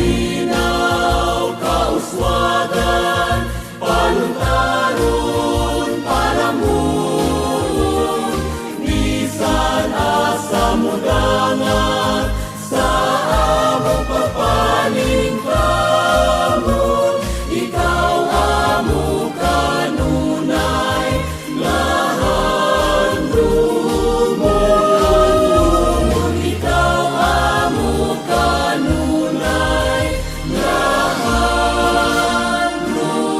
malinaw kauswagan, panuntaron, palamon, bisan asa mudangan, sa amo papaling kamon, ikaw amo kanunay, lahan rumon, ikaw amo kanunay, lahan rumon.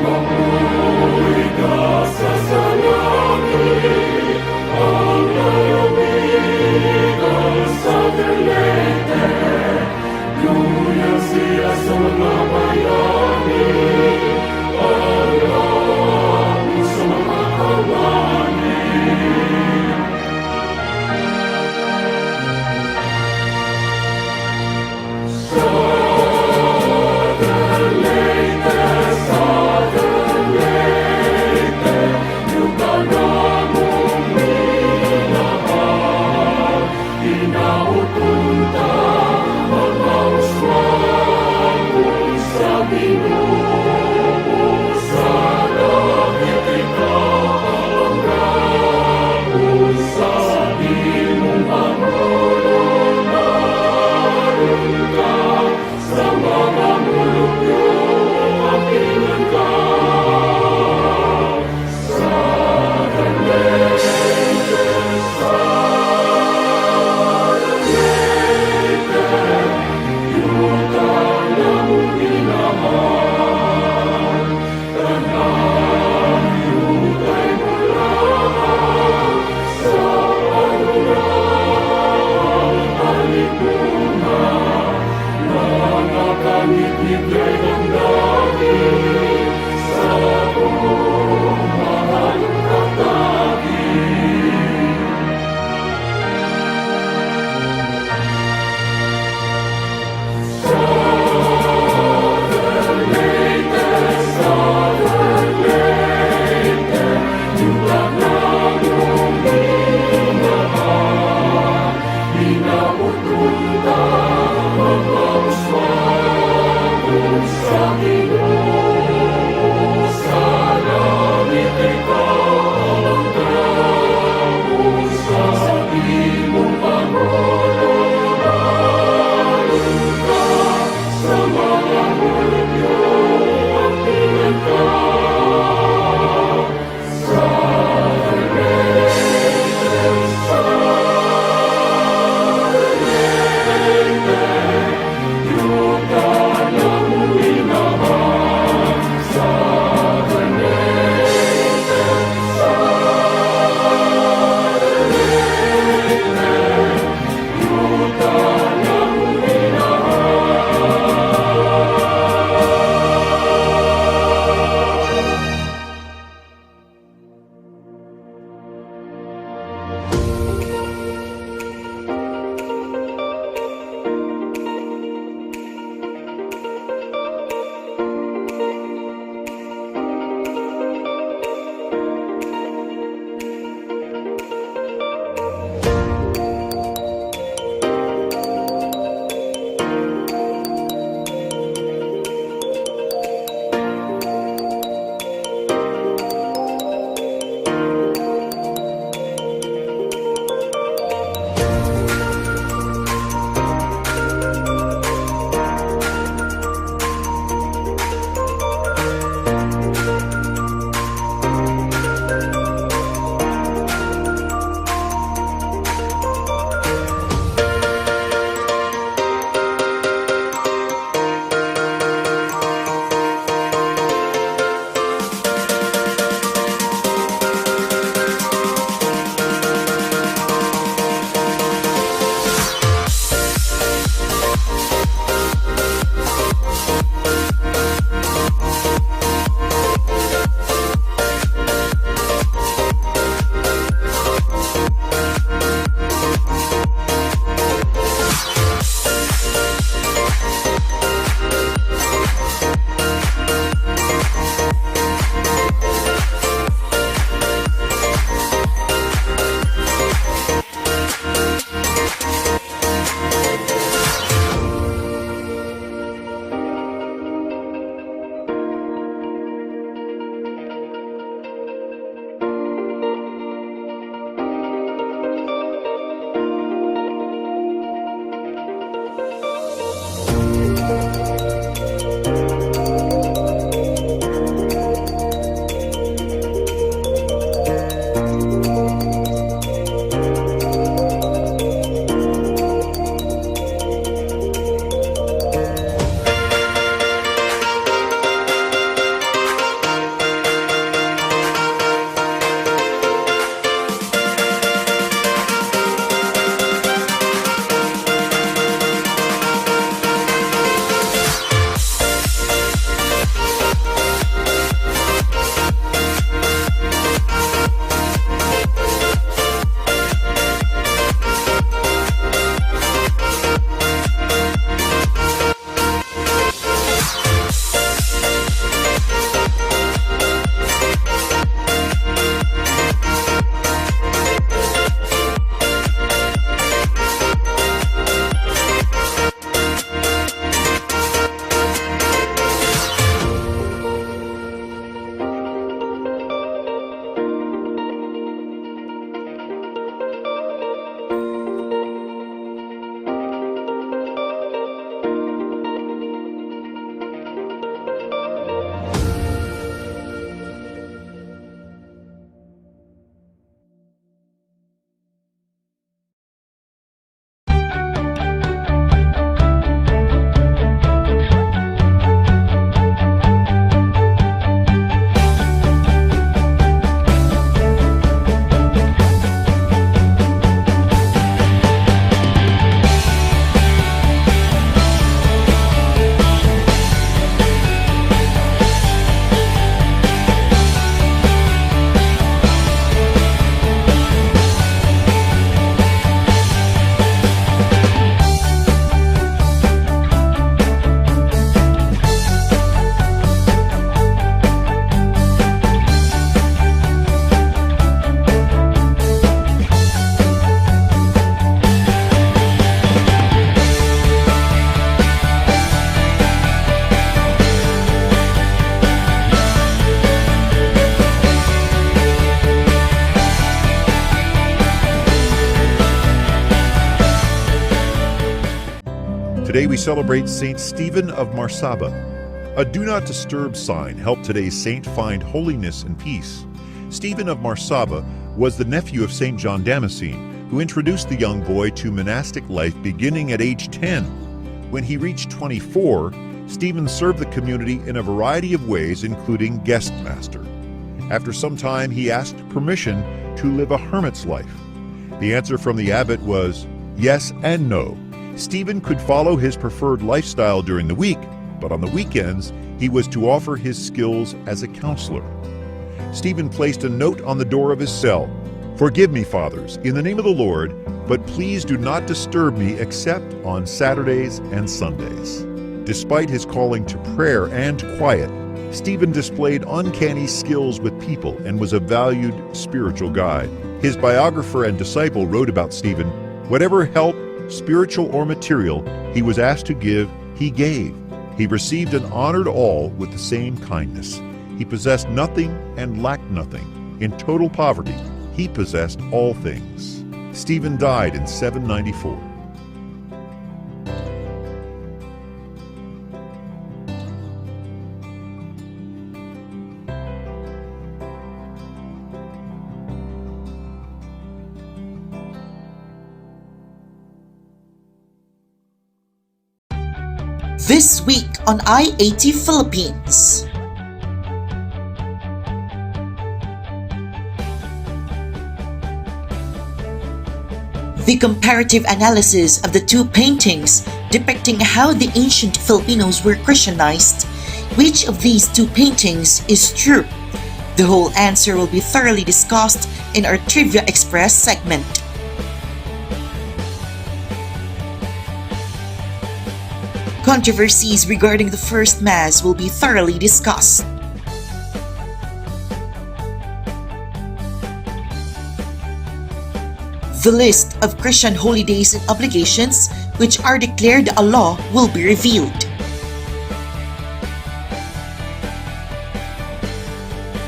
Mabuhay ka sa salangit, ang lalapit ang Southern Leyte. Luyan siya sa mga bayani, ang amo sa mga kawani. Southern Leyte, Southern Leyte, lugar namong minahal. Inautunta mga uswang sa Ginoo, sa langit ikaw ang raon, sa imong Panginoon naroon ka, sa mga mulupyo Today we celebrate Saint Stephen of Marsaba. A do not disturb sign helped today's saint find holiness and peace. Stephen of Marsaba was the nephew of Saint John Damascene, who introduced the young boy to monastic life beginning at age 10. When he reached 24, Stephen served the community in a variety of ways, including guest master. After some time, he asked permission to live a hermit's life. The answer from the abbot was yes and no. Stephen could follow his preferred lifestyle during the week, but on the weekends, he was to offer his skills as a counselor. Stephen placed a note on the door of his cell. "Forgive me, fathers, in the name of the Lord, but please do not disturb me except on Saturdays and Sundays." Despite his calling to prayer and quiet, Stephen displayed uncanny skills with people and was a valued spiritual guide. His biographer and disciple wrote about Stephen, "Whatever help, spiritual or material, he was asked to give, he gave. He received and honored all with the same kindness. He possessed nothing and lacked nothing. In total poverty, he possessed all things." Stephen died in 794. This week on IAT Philippines. The comparative analysis of the two paintings depicting how the ancient Filipinos were Christianized. Which of these two paintings is true? The whole answer will be thoroughly discussed in our Trivia Express segment. Controversies regarding the first Mass will be thoroughly discussed. The list of Christian holidays and obligations which are declared a law will be revealed.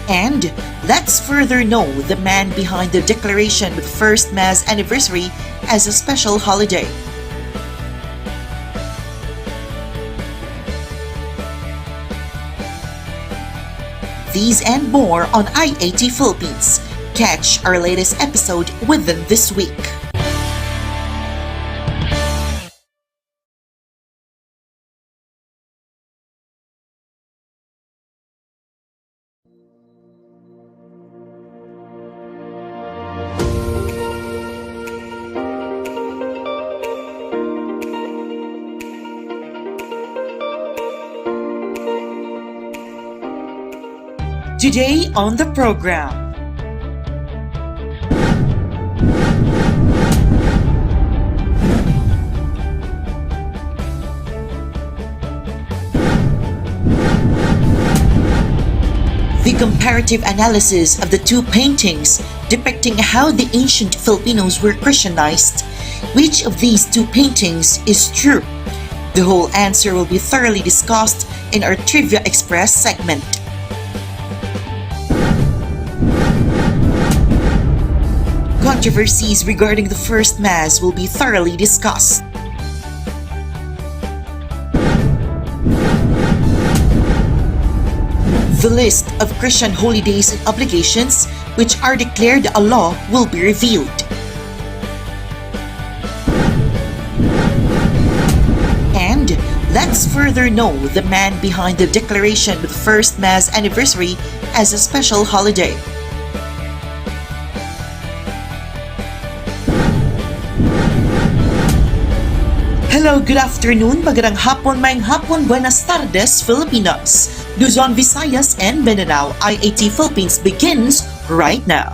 And let's further know the man behind the declaration of the first Mass anniversary as a special holiday. These and more on IAT Philippines. Catch our latest episode within this week. Today on the program, the comparative analysis of the two paintings depicting how the ancient Filipinos were Christianized. Which of these two paintings is true? The whole answer will be thoroughly discussed in our Trivia Express segment. Controversies regarding the first Mass will be thoroughly discussed. The list of Christian holidays and obligations which are declared a law will be revealed. And let's further know the man behind the declaration of the first Mass anniversary as a special holiday. Hello, good afternoon, magandang hapon, maayong hapon, buenas tardes, Filipinos. Luzon, Visayas, and Mindanao, IAT Philippines begins right now.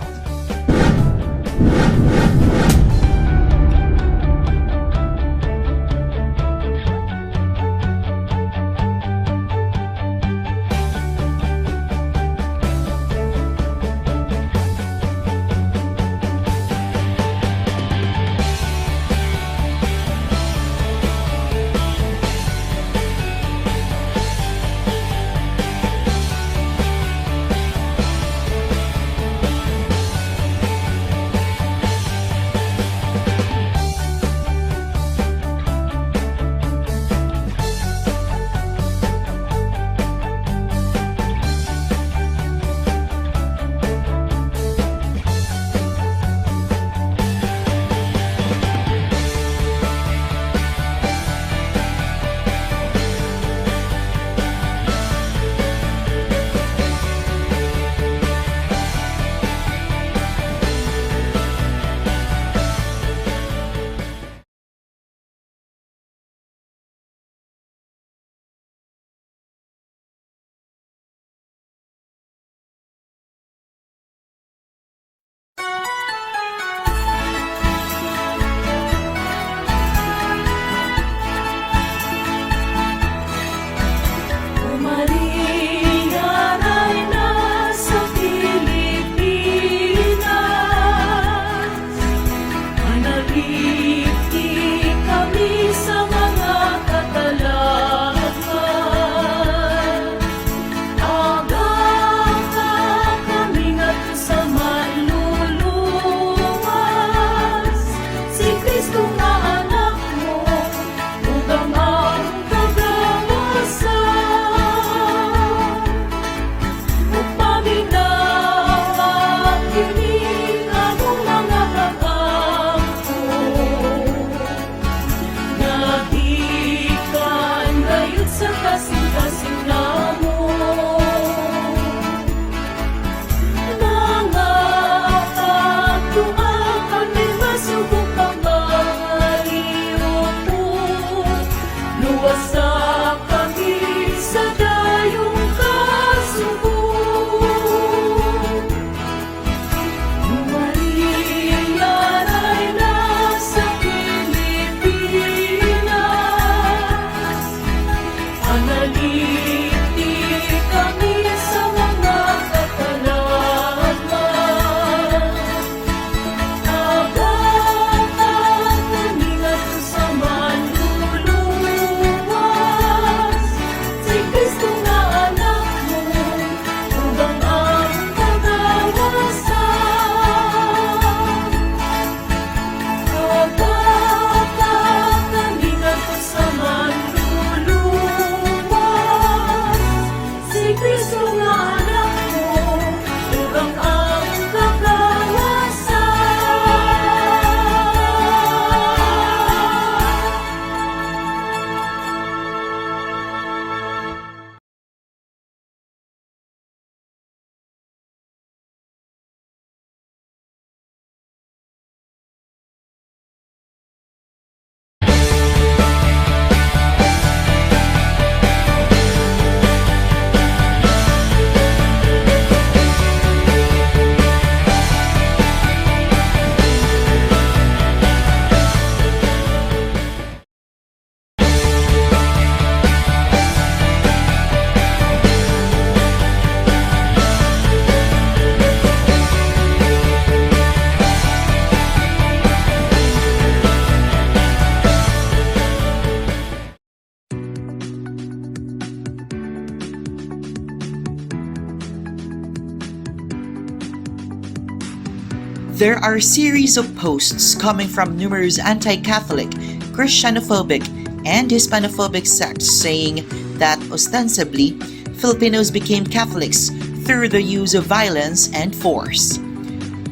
There are a series of posts coming from numerous anti-Catholic, Christianophobic, and Hispanophobic sects saying that ostensibly, Filipinos became Catholics through the use of violence and force.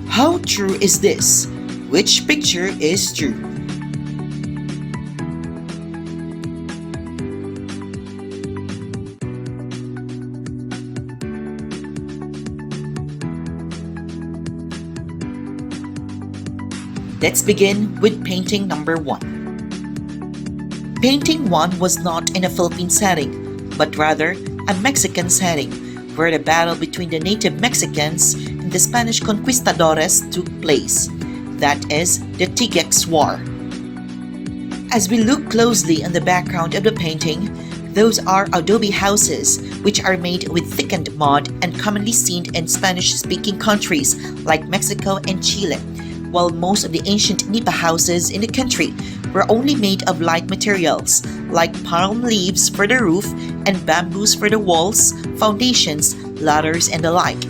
How true is this? Which picture is true? Let's begin with painting number 1. Painting 1 was not in a Philippine setting, but rather a Mexican setting, where the battle between the native Mexicans and the Spanish conquistadores took place. That is, the Tigex War. As we look closely on the background of the painting, those are adobe houses which are made with thickened mud and commonly seen in Spanish-speaking countries like Mexico and Chile, while most of the ancient nipa houses in the country were only made of light materials like palm leaves for the roof and bamboos for the walls, foundations, ladders, and the like.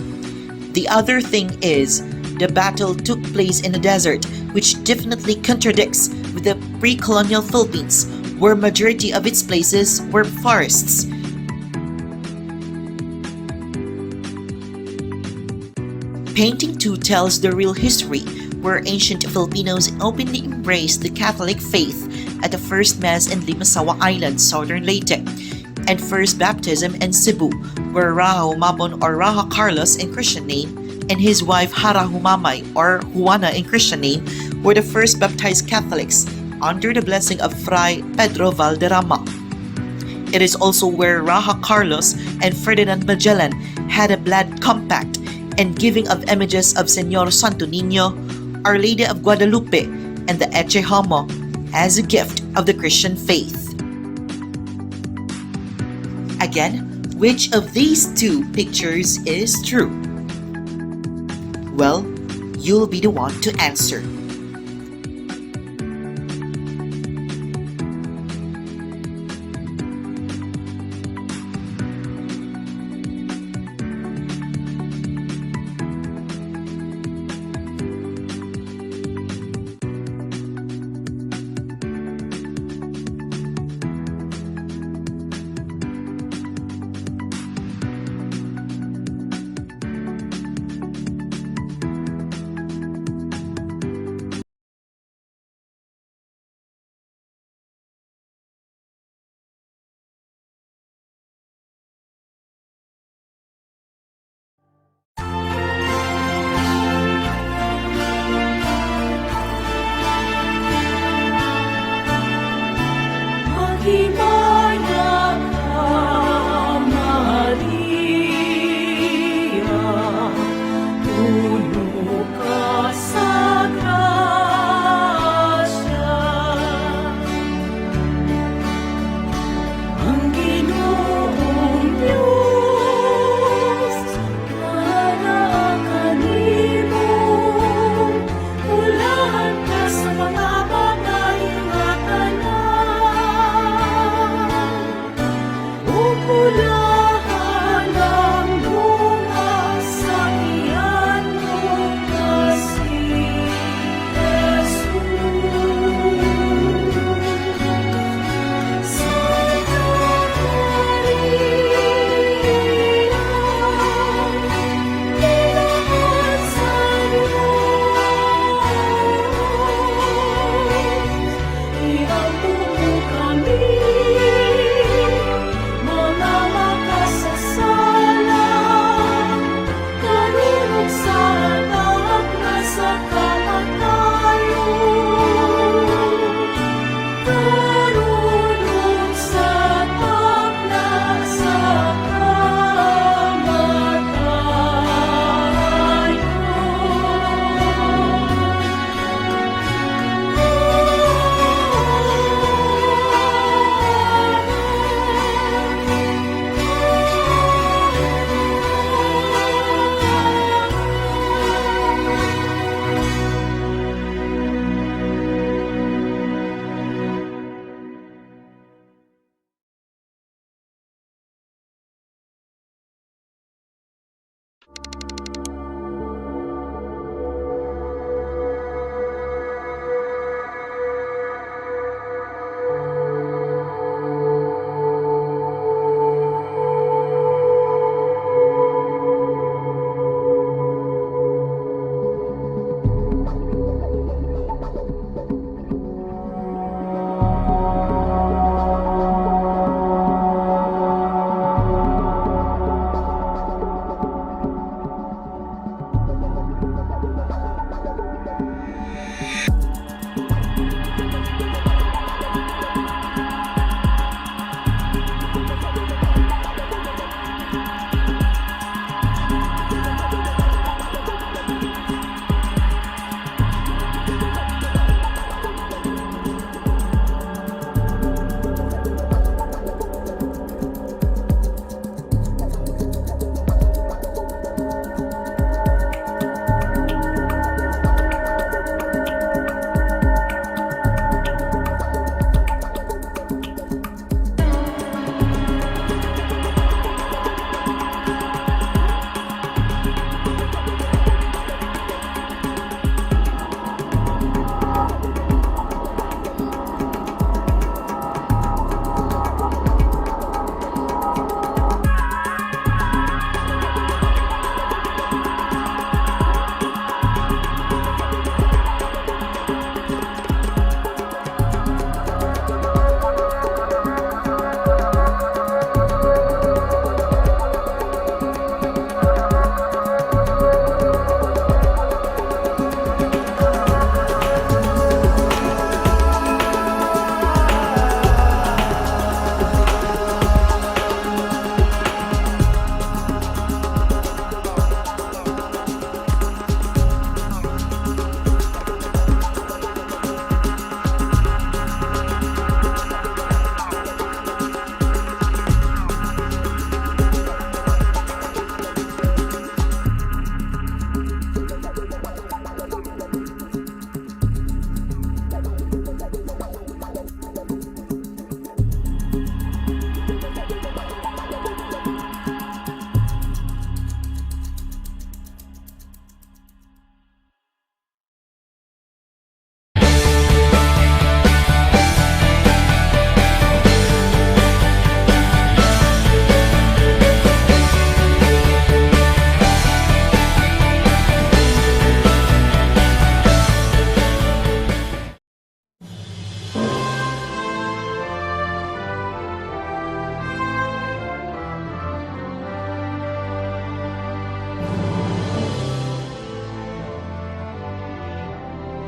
The other thing is, the battle took place in the desert, which definitely contradicts with the pre-colonial Philippines, where majority of its places were forests. Painting 2 tells the real history, where ancient Filipinos openly embraced the Catholic faith at the first Mass in Limasawa Island, Southern Leyte, and first baptism in Cebu, where Raha Humabon or Raha Carlos in Christian name and his wife Hara Humamay or Juana in Christian name were the first baptized Catholics under the blessing of Fray Pedro Valderrama. It is also where Raha Carlos and Ferdinand Magellan had a blood compact and giving of images of Señor Santo Niño, Our Lady of Guadalupe, and the Eche Homo as a gift of the Christian faith. Again, which of these 2 pictures is true? Well, you'll be the one to answer.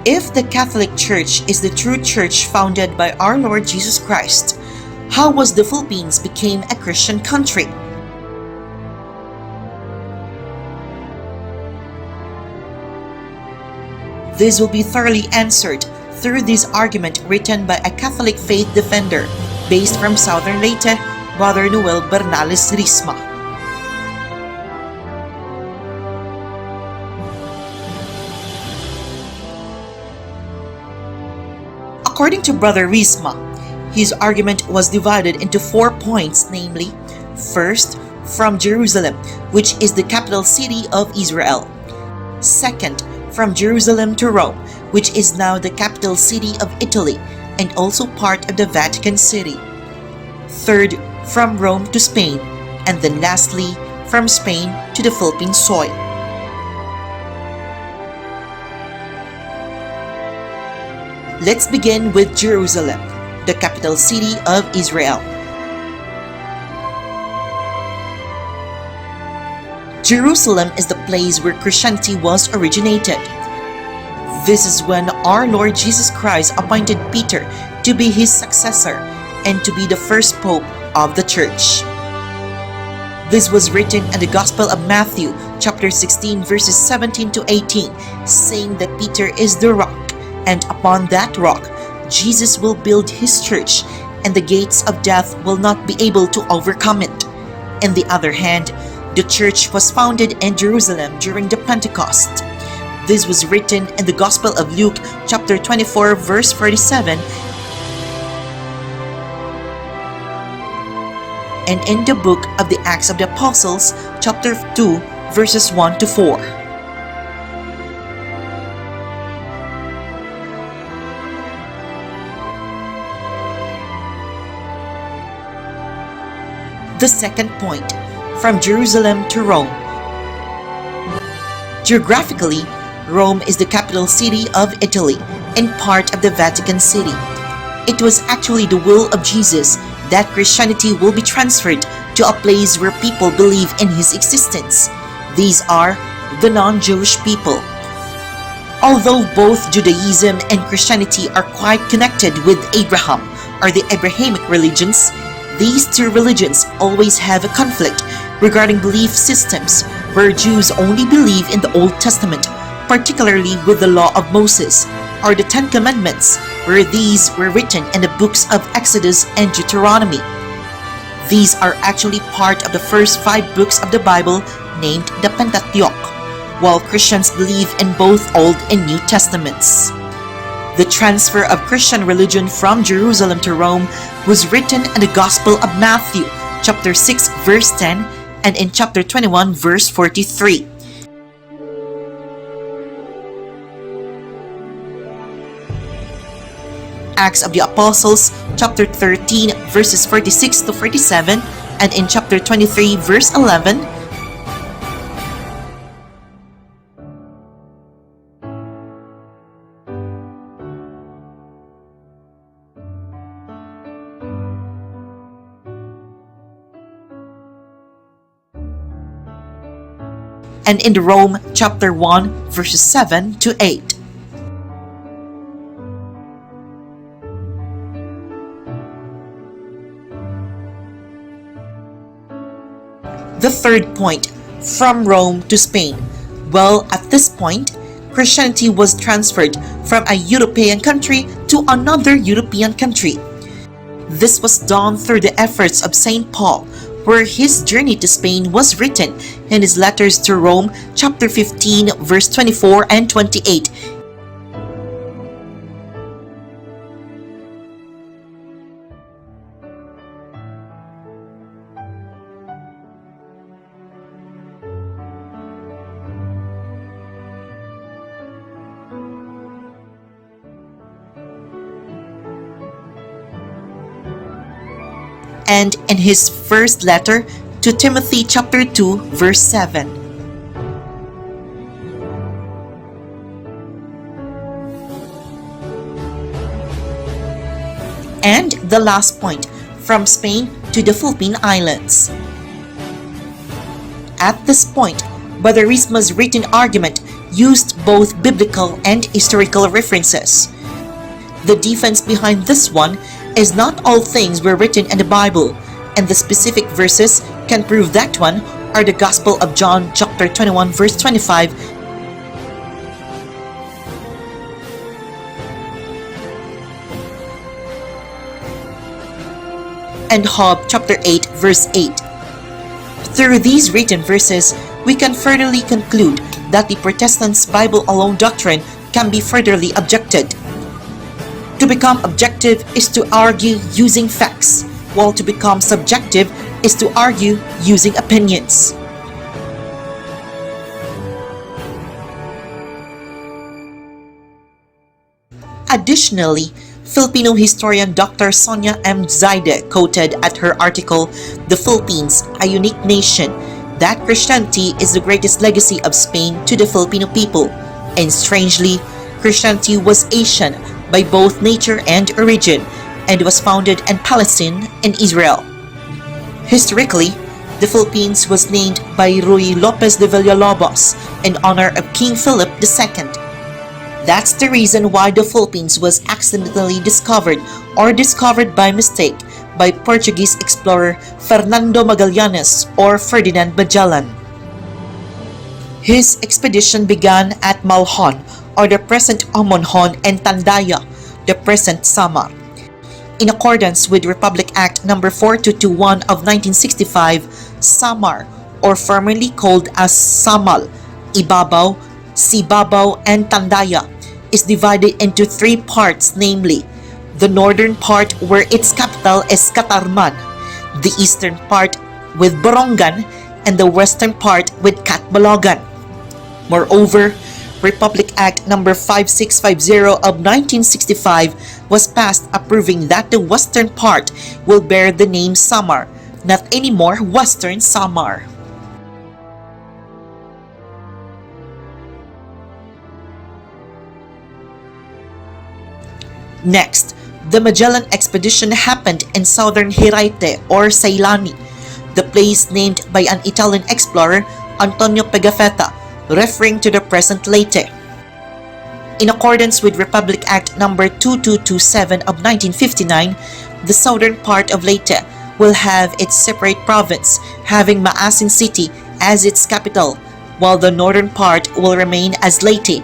If the Catholic Church is the true church founded by our Lord Jesus Christ, how was the Philippines became a Christian country? This will be thoroughly answered through this argument written by a Catholic faith defender based from Southern Leyte, Brother Noel Bernales Risma. According to Brother Risma, his argument was divided into 4 points, namely, first, from Jerusalem, which is the capital city of Israel. Second, from Jerusalem to Rome, which is now the capital city of Italy and also part of the Vatican City. Third, from Rome to Spain, and then lastly, from Spain to the Philippine soil. Let's begin with Jerusalem, the capital city of Israel. Jerusalem is the place where Christianity was originated. This is when our Lord Jesus Christ appointed Peter to be his successor and to be the first pope of the church. This was written in the Gospel of Matthew, chapter 16, verses 17 to 18, saying that Peter is the rock, and upon that rock, Jesus will build his church, and the gates of death will not be able to overcome it. On the other hand, the church was founded in Jerusalem during the Pentecost. This was written in the Gospel of Luke, chapter 24, verse 47, and in the book of the Acts of the Apostles, chapter 2, verses 1 to 4. The second point, from Jerusalem to Rome. Geographically, Rome is the capital city of Italy and part of the Vatican City. It was actually the will of Jesus that Christianity will be transferred to a place where people believe in his existence. These are the non-Jewish people. Although both Judaism and Christianity are quite connected with Abraham or the Abrahamic religions, these two religions always have a conflict regarding belief systems, where Jews only believe in the Old Testament, particularly with the Law of Moses, or the Ten Commandments, where these were written in the books of Exodus and Deuteronomy. These are actually part of the first 5 books of the Bible named the Pentateuch, while Christians believe in both Old and New Testaments. The transfer of Christian religion from Jerusalem to Rome was written in the Gospel of Matthew, chapter 6, verse 10, and in chapter 21, verse 43. Acts of the Apostles, chapter 13, verses 46 to 47, and in chapter 23, verse 11, and in Rome, chapter 1, verses 7 to 8. The third point, from Rome to Spain. Well, at this point, Christianity was transferred from a European country to another European country. This was done through the efforts of St. Paul, where his journey to Spain was written in his letters to Rome, chapter 15, verse 24 and 28. And in his first letter to Timothy chapter 2, verse 7. And the last point, from Spain to the Philippine Islands. At this point, Brother Risma's written argument used both biblical and historical references. The defense behind this one is not all things were written in the Bible, and the specific verses can prove that one are the Gospel of John chapter 21 verse 25 and Job chapter 8 verse 8. Through these written verses, we can furtherly conclude that the Protestants' Bible alone doctrine can be furtherly objected. To become objective is to argue using facts, while to become subjective is to argue using opinions. Additionally, Filipino historian Dr. Sonia M. Zaide quoted at her article, "The Philippines, a Unique Nation," that Christianity is the greatest legacy of Spain to the Filipino people, and strangely, Christianity was Asian by both nature and origin, and was founded in Palestine and Israel. Historically, the Philippines was named by Ruy Lopez de Villalobos in honor of King Philip II. That's the reason why the Philippines was accidentally discovered or discovered by mistake by Portuguese explorer Fernando Magallanes or Ferdinand Magellan. His expedition began at Malhon, or the present Amonhon, and Tandaya, the present Samar. In accordance with Republic Act No. 4221 of 1965, Samar, or formerly called as Samal, Ibabaw, Sibabaw, and Tandaya, is divided into three parts, namely, the northern part where its capital is Catarman, the eastern part with Borongan, and the western part with Catbalogan. Moreover, Republic Act No. 5650 of 1965 was passed approving that the western part will bear the name Samar, not anymore Western Samar. Next, the Magellan expedition happened in Southern Leyte or Ceylani, the place named by an Italian explorer, Antonio Pigafetta, referring to the present Leyte. In accordance with Republic Act No. 2227 of 1959, the southern part of Leyte will have its separate province, having Maasin City as its capital, while the northern part will remain as Leyte,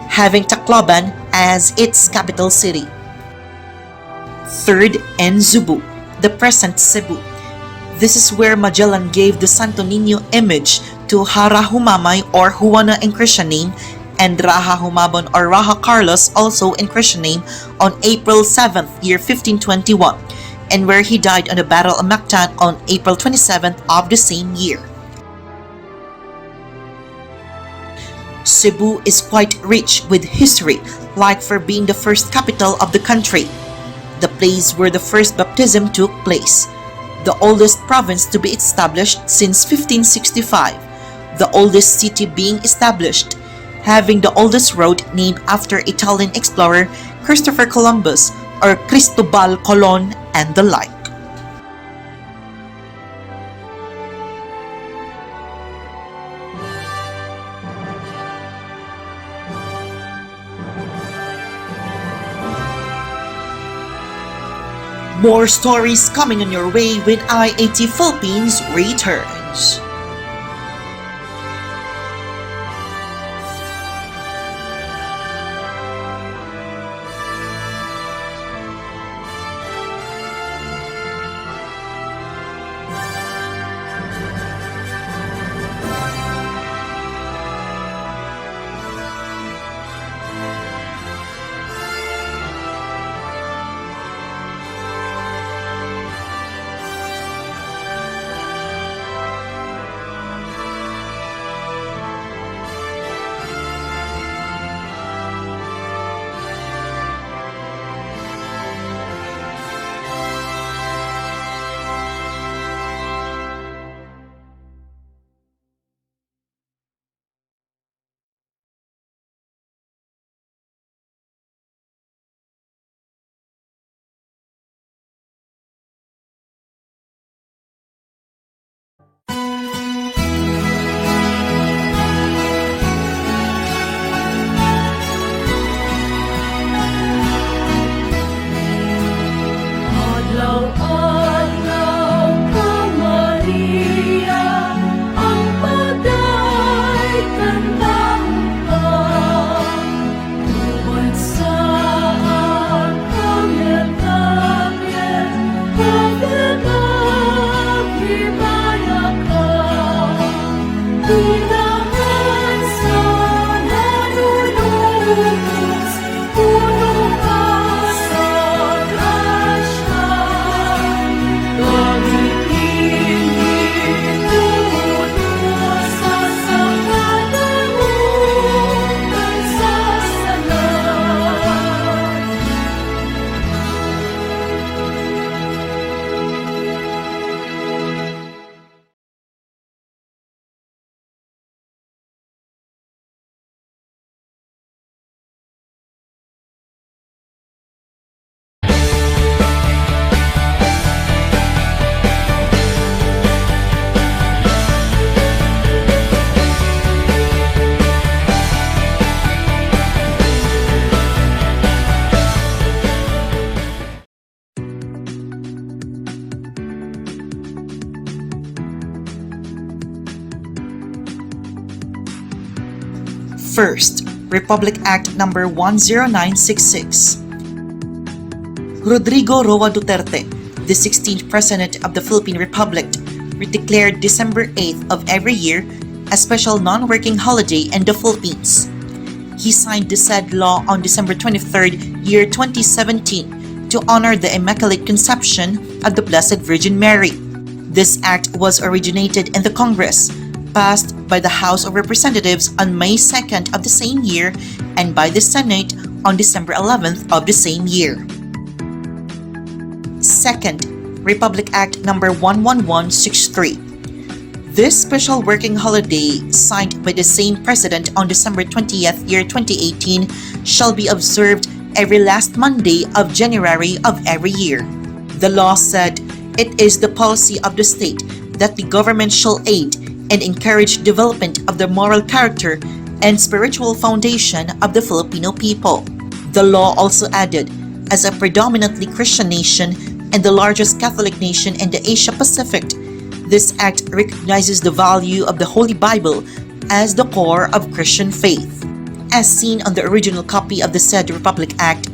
having Tacloban as its capital city. Third, and Zubu, the present Cebu. This is where Magellan gave the Santo Niño image to Hara Humamay or Juana in Christian name, and Raha Humabon or Raha Carlos also in Christian name on April 7th, year 1521, and where he died on the Battle of Mactan on April 27th of the same year. Cebu is quite rich with history, like for being the first capital of the country, the place where the first baptism took place, the oldest province to be established since 1565, the oldest city being established, having the oldest road named after Italian explorer Christopher Columbus or Cristobal Colon, and the like. More stories coming on your way when IAT Philippines returns. First, Republic Act Number 10966. Rodrigo Roa Duterte, the 16th President of the Philippine Republic, declared December 8th of every year a special non-working holiday in the Philippines. He signed the said law on December 23rd, year 2017 to honor the Immaculate Conception of the Blessed Virgin Mary. This act was originated in the Congress, passed by the House of Representatives on May 2nd of the same year and by the Senate on December 11th of the same year. Second, Republic Act Number 11163. This special working holiday, signed by the same President on December 20th, year 2018, shall be observed every last Monday of January of every year. The law said, it is the policy of the state that the government shall aid and encourage development of the moral character and spiritual foundation of the Filipino people. The law also added, as a predominantly Christian nation and the largest Catholic nation in the Asia Pacific, this act recognizes the value of the Holy Bible as the core of Christian faith. As seen on the original copy of the said Republic Act,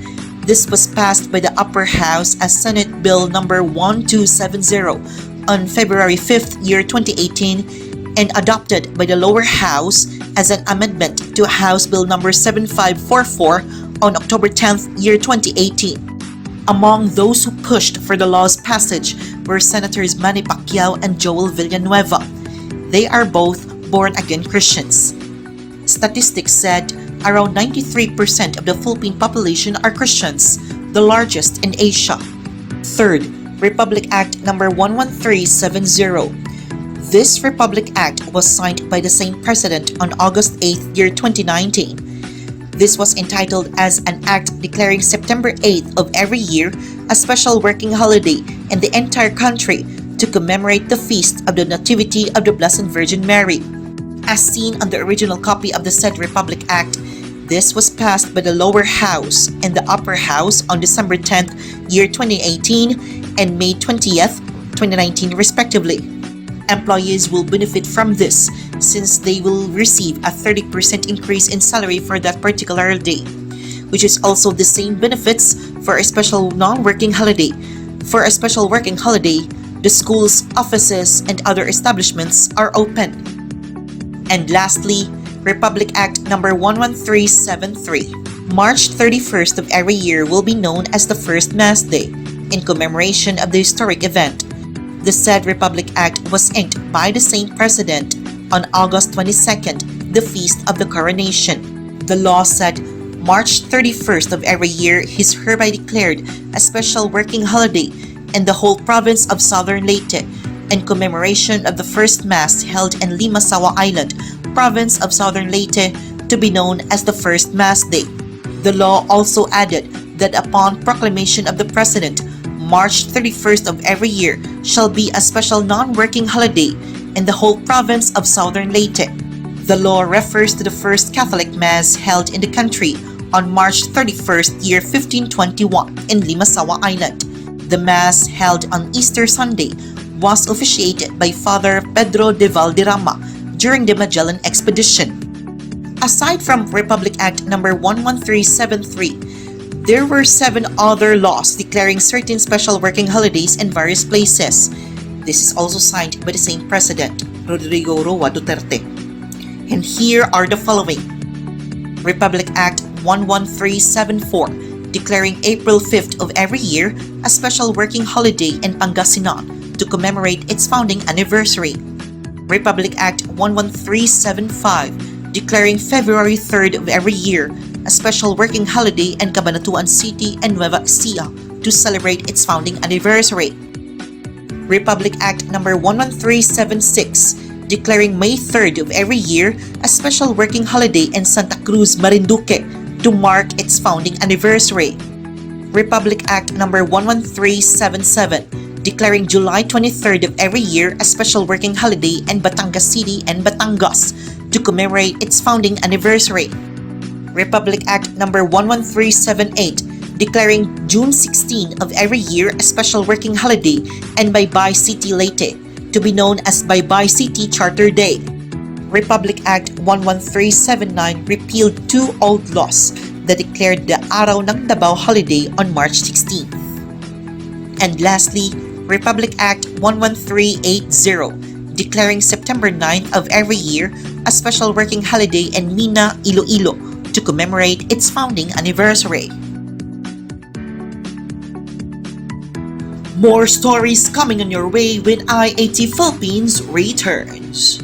this was passed by the Upper House as Senate Bill Number 1270 on February 5th, year 2018, and adopted by the Lower House as an amendment to House Bill Number 7544 on October 10th, year 2018. Among those who pushed for the law's passage were Senators Manny Pacquiao and Joel Villanueva. They are both born-again Christians. Statistics said around 93% of the Philippine population are Christians, the largest in Asia. Third, Republic Act Number 11370. This Republic Act was signed by the same President on August 8th, year 2019. This was entitled as an act declaring September 8th of every year a special working holiday in the entire country to commemorate the feast of the Nativity of the Blessed Virgin Mary. As seen on the original copy of the said Republic Act, this was passed by the Lower House and the Upper House on December 10th, year 2018 and May 20th, 2019 respectively. Employees will benefit from this since they will receive a 30% increase in salary for that particular day, which is also the same benefits for a special non-working holiday. For a special working holiday, the schools, offices, and other establishments are open. And lastly, Republic Act Number 11373. March 31st of every year will be known as the First Mass Day, in commemoration of the historic event. The said Republic Act was inked by the same President on August 22nd, the Feast of the Coronation. The law said March 31st of every year is hereby declared a special working holiday in the whole province of Southern Leyte in commemoration of the first Mass held in Limasawa Island, province of Southern Leyte, to be known as the First Mass Day. The law also added that upon proclamation of the President, March 31st of every year shall be a special non-working holiday in the whole province of Southern Leyte. The law refers to the first Catholic Mass held in the country on March 31st, year 1521 in Limasawa Island. The Mass held on Easter Sunday was officiated by Father Pedro de Valderrama during the Magellan Expedition. Aside from Republic Act Number 11373, there were 7 other laws declaring certain special working holidays in various places. This is also signed by the same President, Rodrigo Roa Duterte. And here are the following. Republic Act 11374, declaring April 5th of every year a special working holiday in Pangasinan to commemorate its founding anniversary. Republic Act 11375, declaring February 3rd of every year a special working holiday in Cabanatuan City and Nueva Ecija to celebrate its founding anniversary. Republic Act Number 11376, declaring May 3rd of every year a special working holiday in Santa Cruz, Marinduque to mark its founding anniversary. Republic Act Number 11377, declaring July 23rd of every year a special working holiday in Batangas City and Batangas to commemorate its founding anniversary. Republic Act Number 11378, declaring June 16 of every year a special working holiday in Baybay City, Leyte, to be known as Baybay City Charter Day. Republic Act 11379 repealed two old laws that declared the Araw ng Davao holiday on March 16th. And lastly, Republic Act 11380 declaring September 9th of every year a special working holiday in Mina, Iloilo to commemorate its founding anniversary. More stories coming on your way when IAT Philippines returns.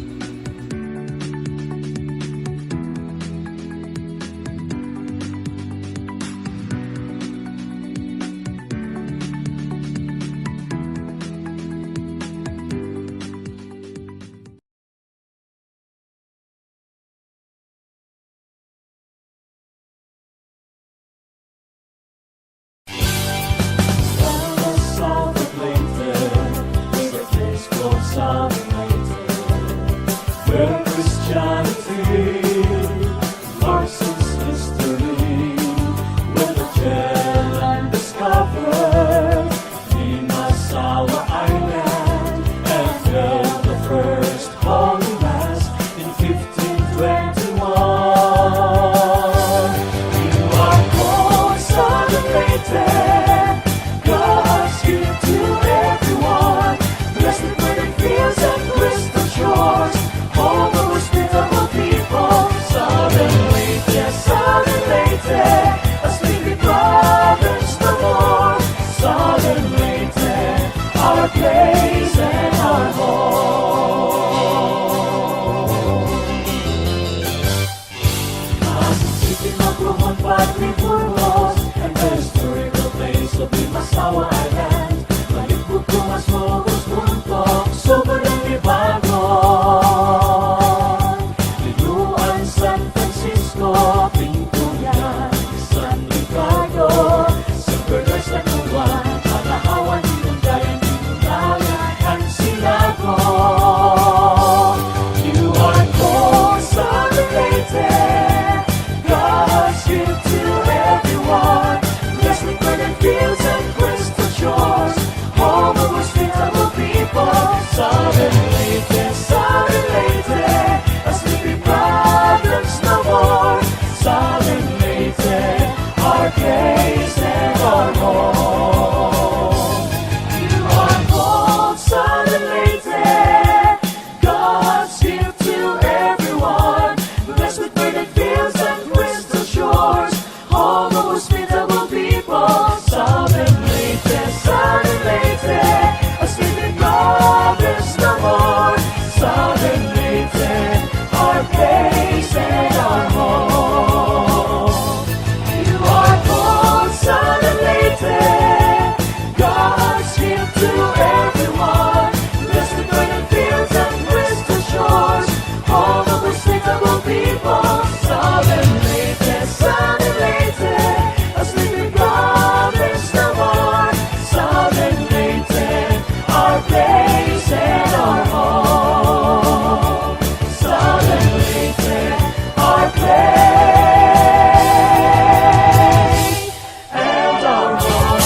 Southern Leyte is a place called Southern Leyte, where Christianity marks its history. When the Magellan discovered Limasawa Island and held the first Holy Mass in 1521. You are called Southern Leyte, God's gift to everyone. Blessed with burning fields and crystal shores, home of hospitable people. Southern Leyte, Southern Leyte, a sleepy province no more. Southern Leyte, our place and our home. Pasig City, Magruhon, Patri, Burgos, and the historical place of Limasawa Island. Malipot ko mas mogos buntok, sobrang ibagon. Liluan, San Francisco, Pintuyan, San Ricardo, San Bernard, San Juan, Palawan, Dinundayan, and Silago. You are called Southern Leyte, God's gift to everyone. Blessed with verdant fields and crystal shores, home of hospitable people. Southern Leyte, Southern Leyte, a sleepy province no more. Southern Leyte, our place and our home. You are called Southern Leyte, God's gift to everyone. Blessed with verdant fields and crystal shores, home of hospitable people. Southern Leyte, Southern Leyte, a sleeping province no more. Southern Leyte, our place and our home. You are called Southern Leyte, God's gift to everyone. Blessed with verdant fields and crystal shores, home of hospitable people. Southern Leyte, Southern Leyte, a sleeping province no more. Southern Leyte, our place and our home. Southern Leyte, our place and our home.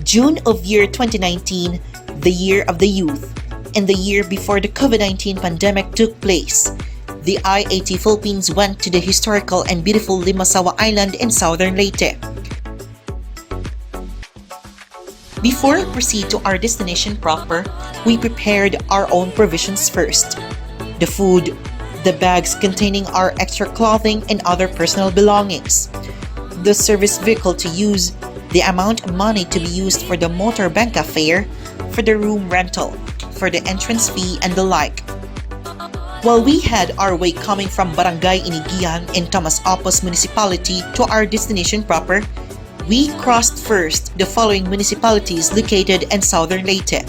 June of year 2019, the year of the youth, and the year before the COVID-19 pandemic took place. The IAT Philippines went to the historical and beautiful Limasawa Island in Southern Leyte. Before we proceed to our destination proper, we prepared our own provisions first. The food, the bags containing our extra clothing and other personal belongings, the service vehicle to use, the amount of money to be used for the motor banca fare, for the room rental, for the entrance fee and the like. While we had our way coming from Barangay Inigian in Tomas Apos Municipality to our destination proper, we crossed first the following municipalities located in Southern Leyte.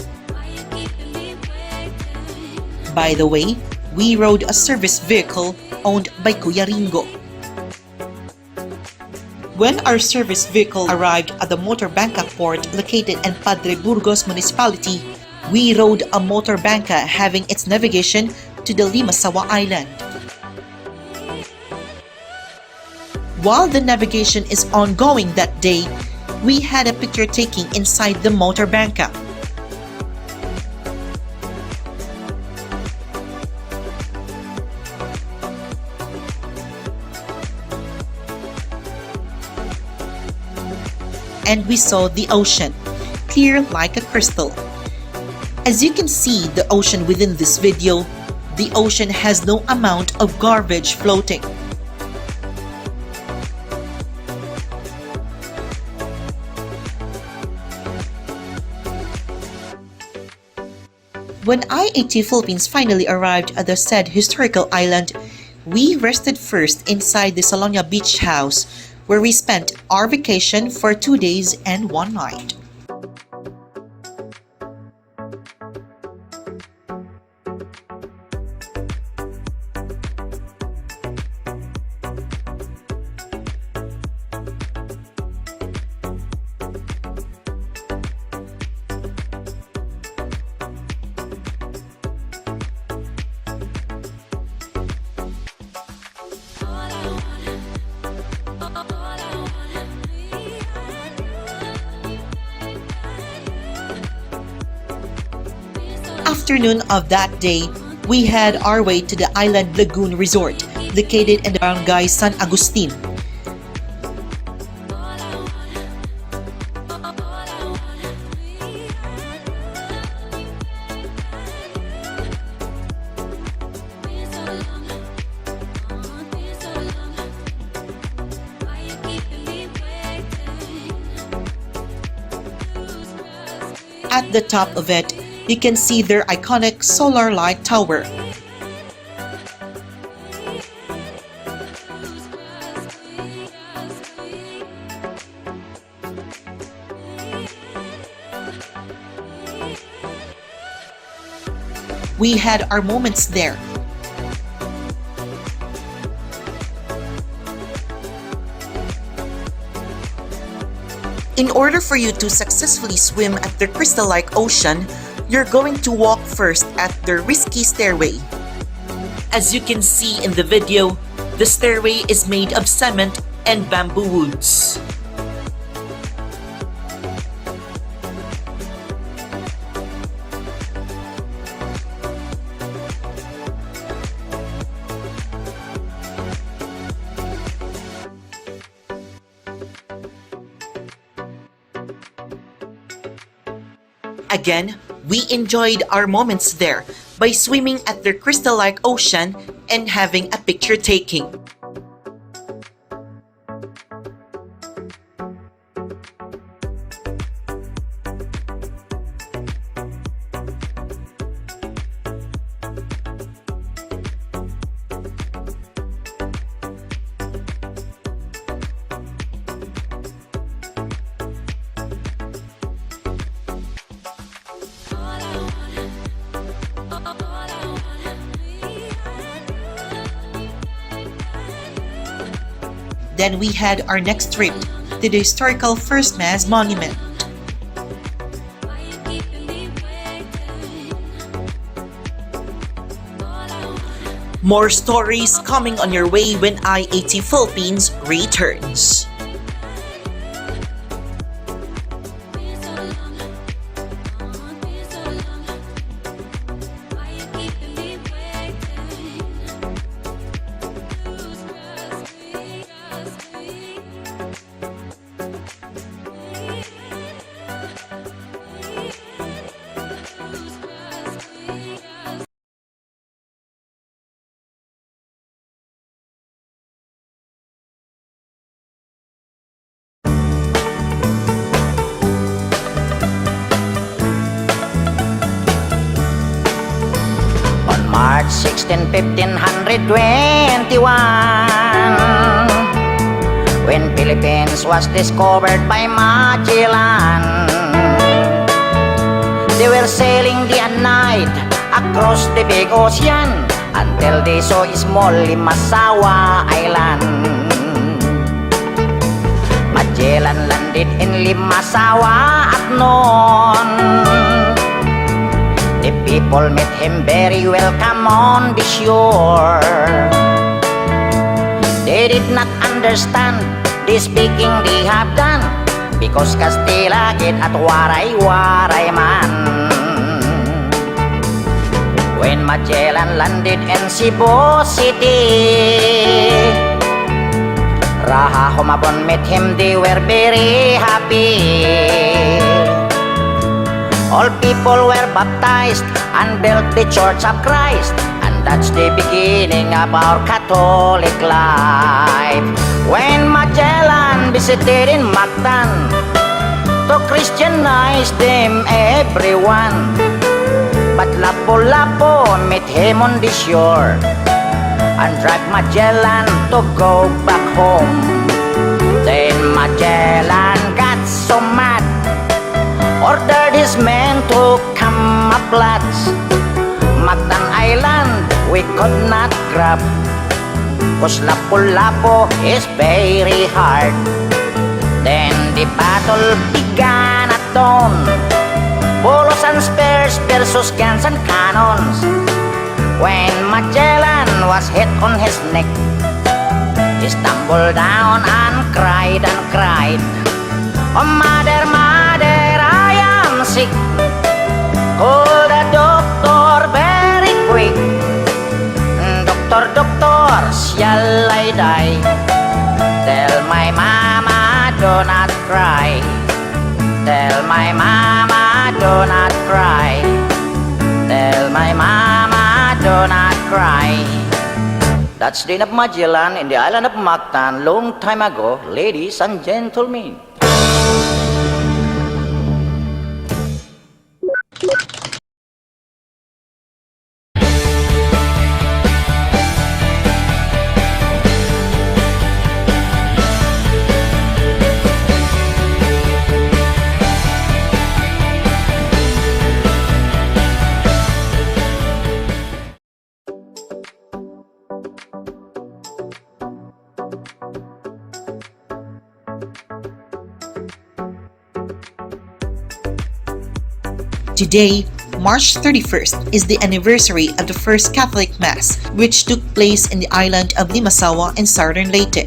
By the way, we rode a service vehicle owned by Kuya Ringo. When our service vehicle arrived at the motorbanca port located in Padre Burgos Municipality, we rode a motorbanca having its navigation to the Limasawa Island. While the navigation is ongoing that day, we had a picture taking inside the motorbanca. And we saw the ocean, clear like a crystal. As you can see the ocean within this video, the ocean has no amount of garbage floating. When IAT Philippines finally arrived at the said historical island, we rested first inside the Salonia Beach House, where we spent our vacation for 2 days and 1 night. Afternoon of that day, we had our way to the Island Lagoon Resort, located in the barangay San Agustin. At the top of it, you can see their iconic solar light tower. We had our moments there. In order for you to successfully swim at the crystal-like ocean, you're going to walk first at the risky stairway. As you can see in the video, the stairway is made of cement and bamboo woods. Again, we enjoyed our moments there by swimming at the crystal-like ocean and having a picture taking. Then we had our next trip to the historical First Mass Monument. More stories coming on your way when IAT Philippines returns. 1521, when Philippines was discovered by Magellan. They were sailing day and night across the big ocean until they saw a small Limasawa Island. Magellan landed in Limasawa at noon. The people met him very welcome on the shore. They did not understand the speaking they have done, because Kastila git at waray-waray man. When Magellan landed in Cebu City, Raha Humabon met him, they were very happy. All people were baptized and built the Church of Christ, and that's the beginning of our Catholic life. When Magellan visited in Mactan to Christianize them everyone, but Lapu-Lapu met him on the shore and dragged Magellan to go back home. Then Magellan got so mad, ordered his men to camouflage. Mactan Island we could not grab, 'cause Lapu-Lapu is very hard. Then the battle began at dawn, bolos and spears versus guns and cannons. When Magellan was hit on his neck, he stumbled down and cried and cried, "Oh mother, mother, I am sick. Call the doctor very quick. Doctor, doctor, shall I die? Tell my mama do not cry. Tell my mama do not cry. Tell my mama do not cry." That's the end of Magellan in the island of Mactan long time ago, ladies and gentlemen. Today, March 31st, is the anniversary of the first Catholic Mass, which took place in the island of Limasawa in Southern Leyte.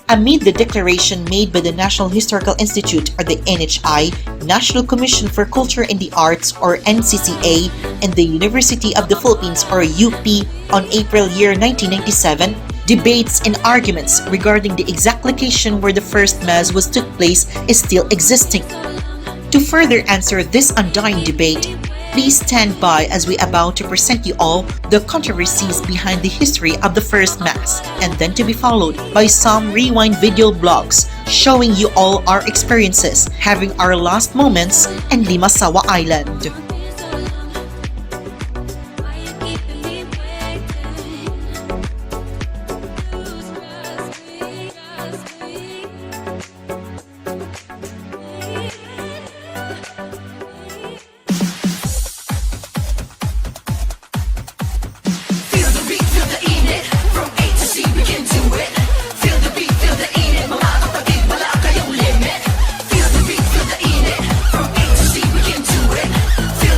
Amid the declaration made by the National Historical Institute, or the NHI, National Commission for Culture and the Arts, or NCCA, and the University of the Philippines, or UP, on April year 1997, debates and arguments regarding the exact location where the first Mass was took place is still existing. To further answer this undying debate, please stand by as we about to present you all the controversies behind the history of the first Mass, and then to be followed by some rewind video blogs showing you all our experiences having our last moments in Limasawa Island. Feel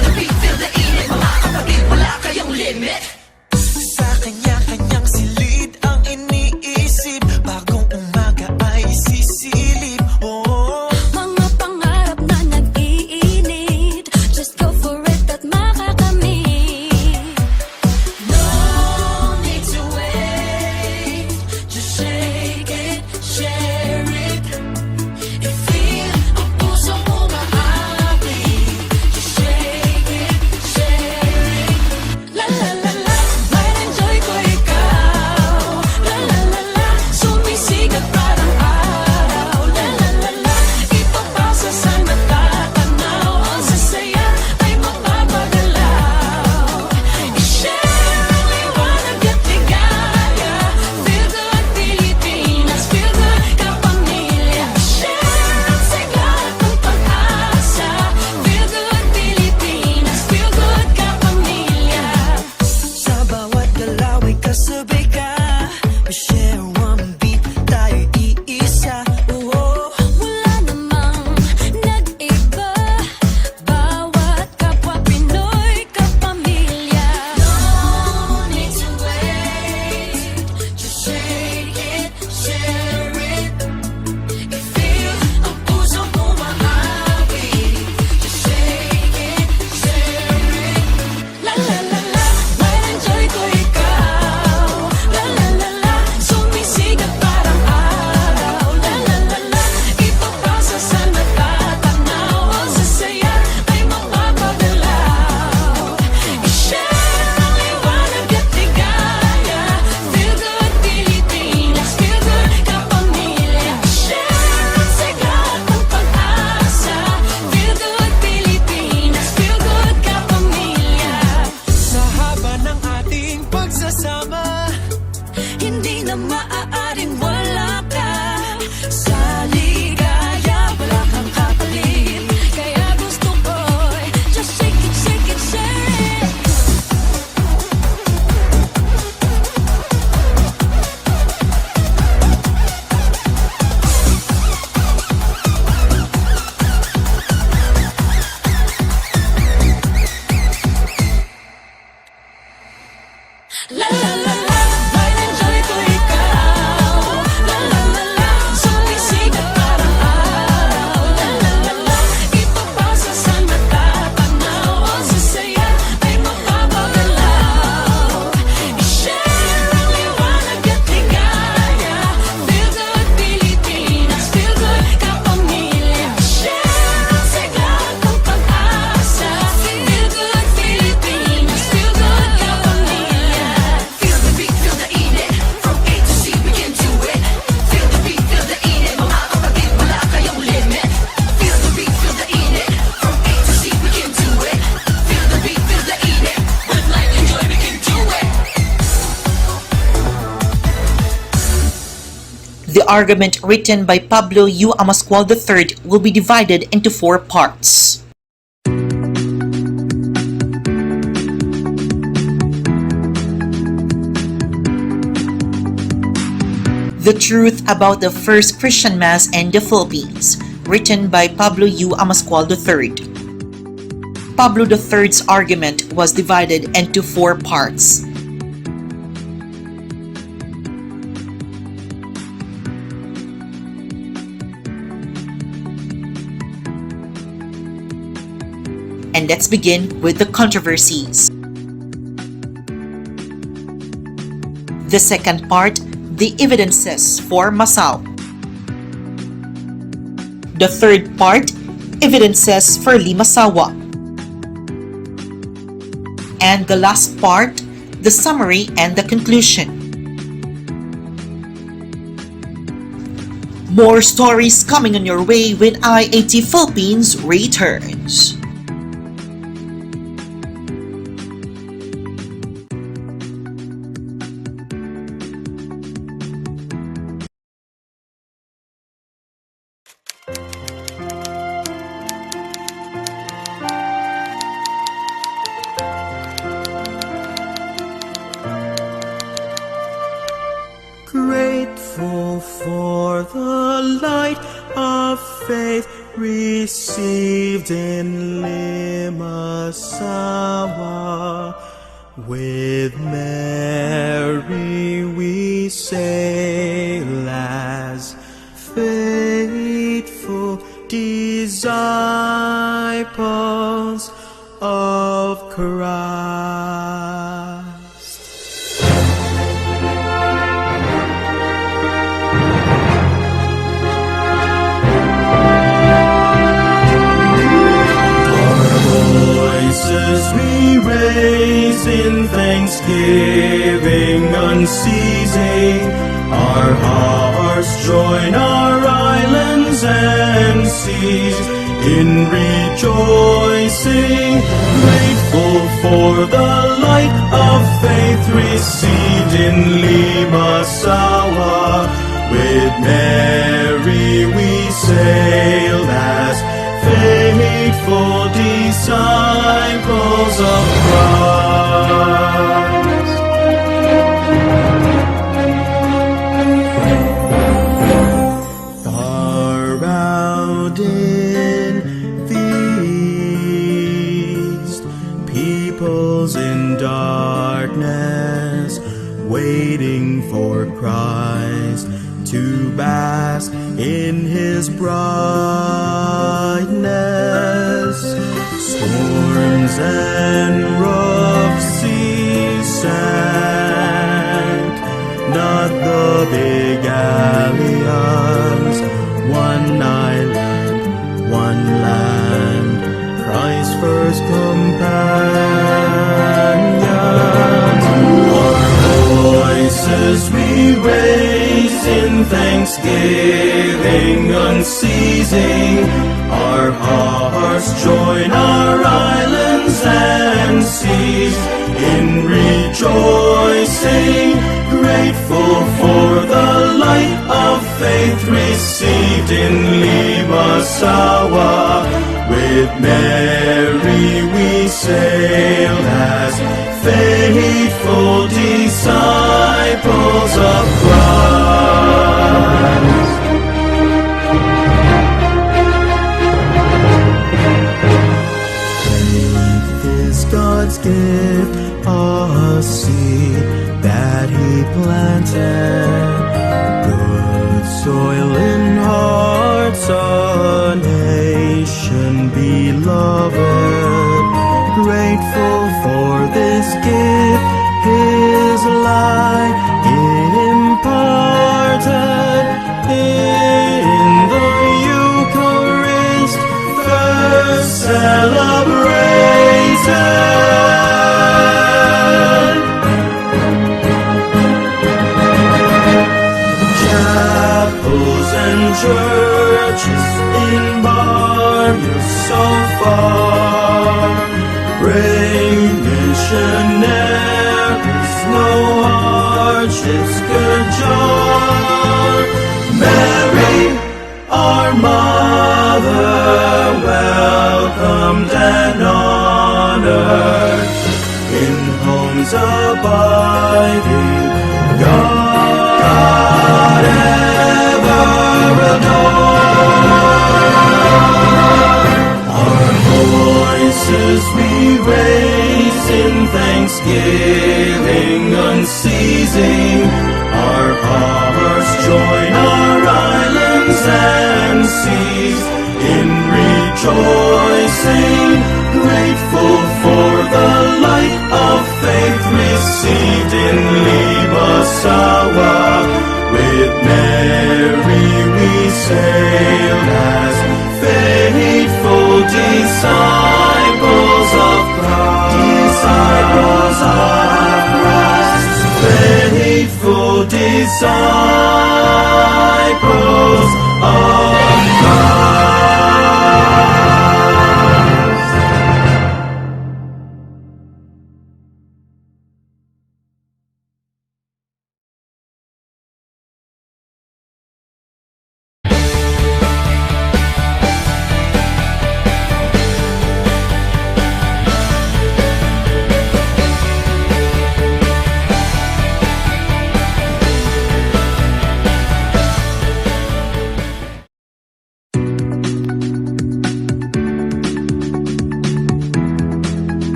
The argument written by Pablo U. Amascual III will be divided into 4 parts. The Truth About the First Christian Mass in the Philippines, written by Pablo U. Amascual III. Pablo III's argument was divided into 4 parts. And let's begin with the controversies. The second part, the evidences for Masao. The third part, evidences for Limasawa. And the last part, the summary and the conclusion. More stories coming on your way when IAT Philippines returns. Grateful for the light of faith received in Limasawa. With Mary we sail as faithful disciples of Christ. We raise in thanksgiving unceasing. Our hearts join our islands and seas in rejoicing. Grateful for the light of faith received in Limasawa. With Mary we sail as faithful disciples of Christ. Far out in the east, peoples in darkness, waiting for Christ to bask in His brightness. Storms and rough seas sank, not the big galleons. One island, one land, Christ's first companions. Our voices we raise in thanksgiving unceasing. Our hearts join our islands and seas in rejoicing. Grateful for the light of faith received in Limasawa. With Mary we sail as faithful disciples of Christ. Faith is God's gift, a seed that He planted. Good soil in hearts, a nation beloved. Grateful for this gift, His light imparted in the Eucharist, first celebrated. Chapels and churches in barriers so far, brave missionaries, no hardships could jar. seas in rejoicing, grateful for the light of faith received in Limasawa. With Mary we sail as faithful disciples of Christ. Disciples of Christ. Faithful disciples of Christ.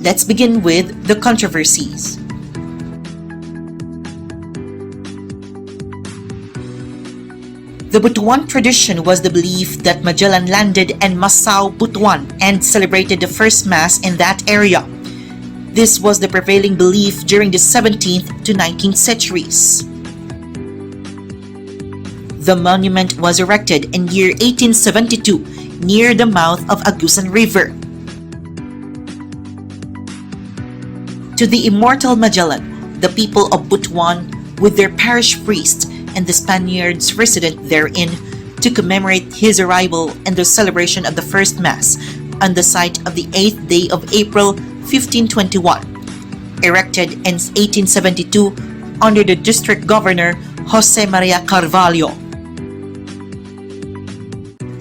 Let's begin with the controversies. The Butuan tradition was the belief that Magellan landed in Masao, Butuan and celebrated the first Mass in that area. This was the prevailing belief during the 17th to 19th centuries. The monument was erected in year 1872 near the mouth of Agusan River. To the immortal Magellan, the people of Butuan, with their parish priest and the Spaniards resident therein, to commemorate his arrival and the celebration of the first Mass on the site of the 8th day of April 1521, erected in 1872 under the district governor Jose Maria Carvalho.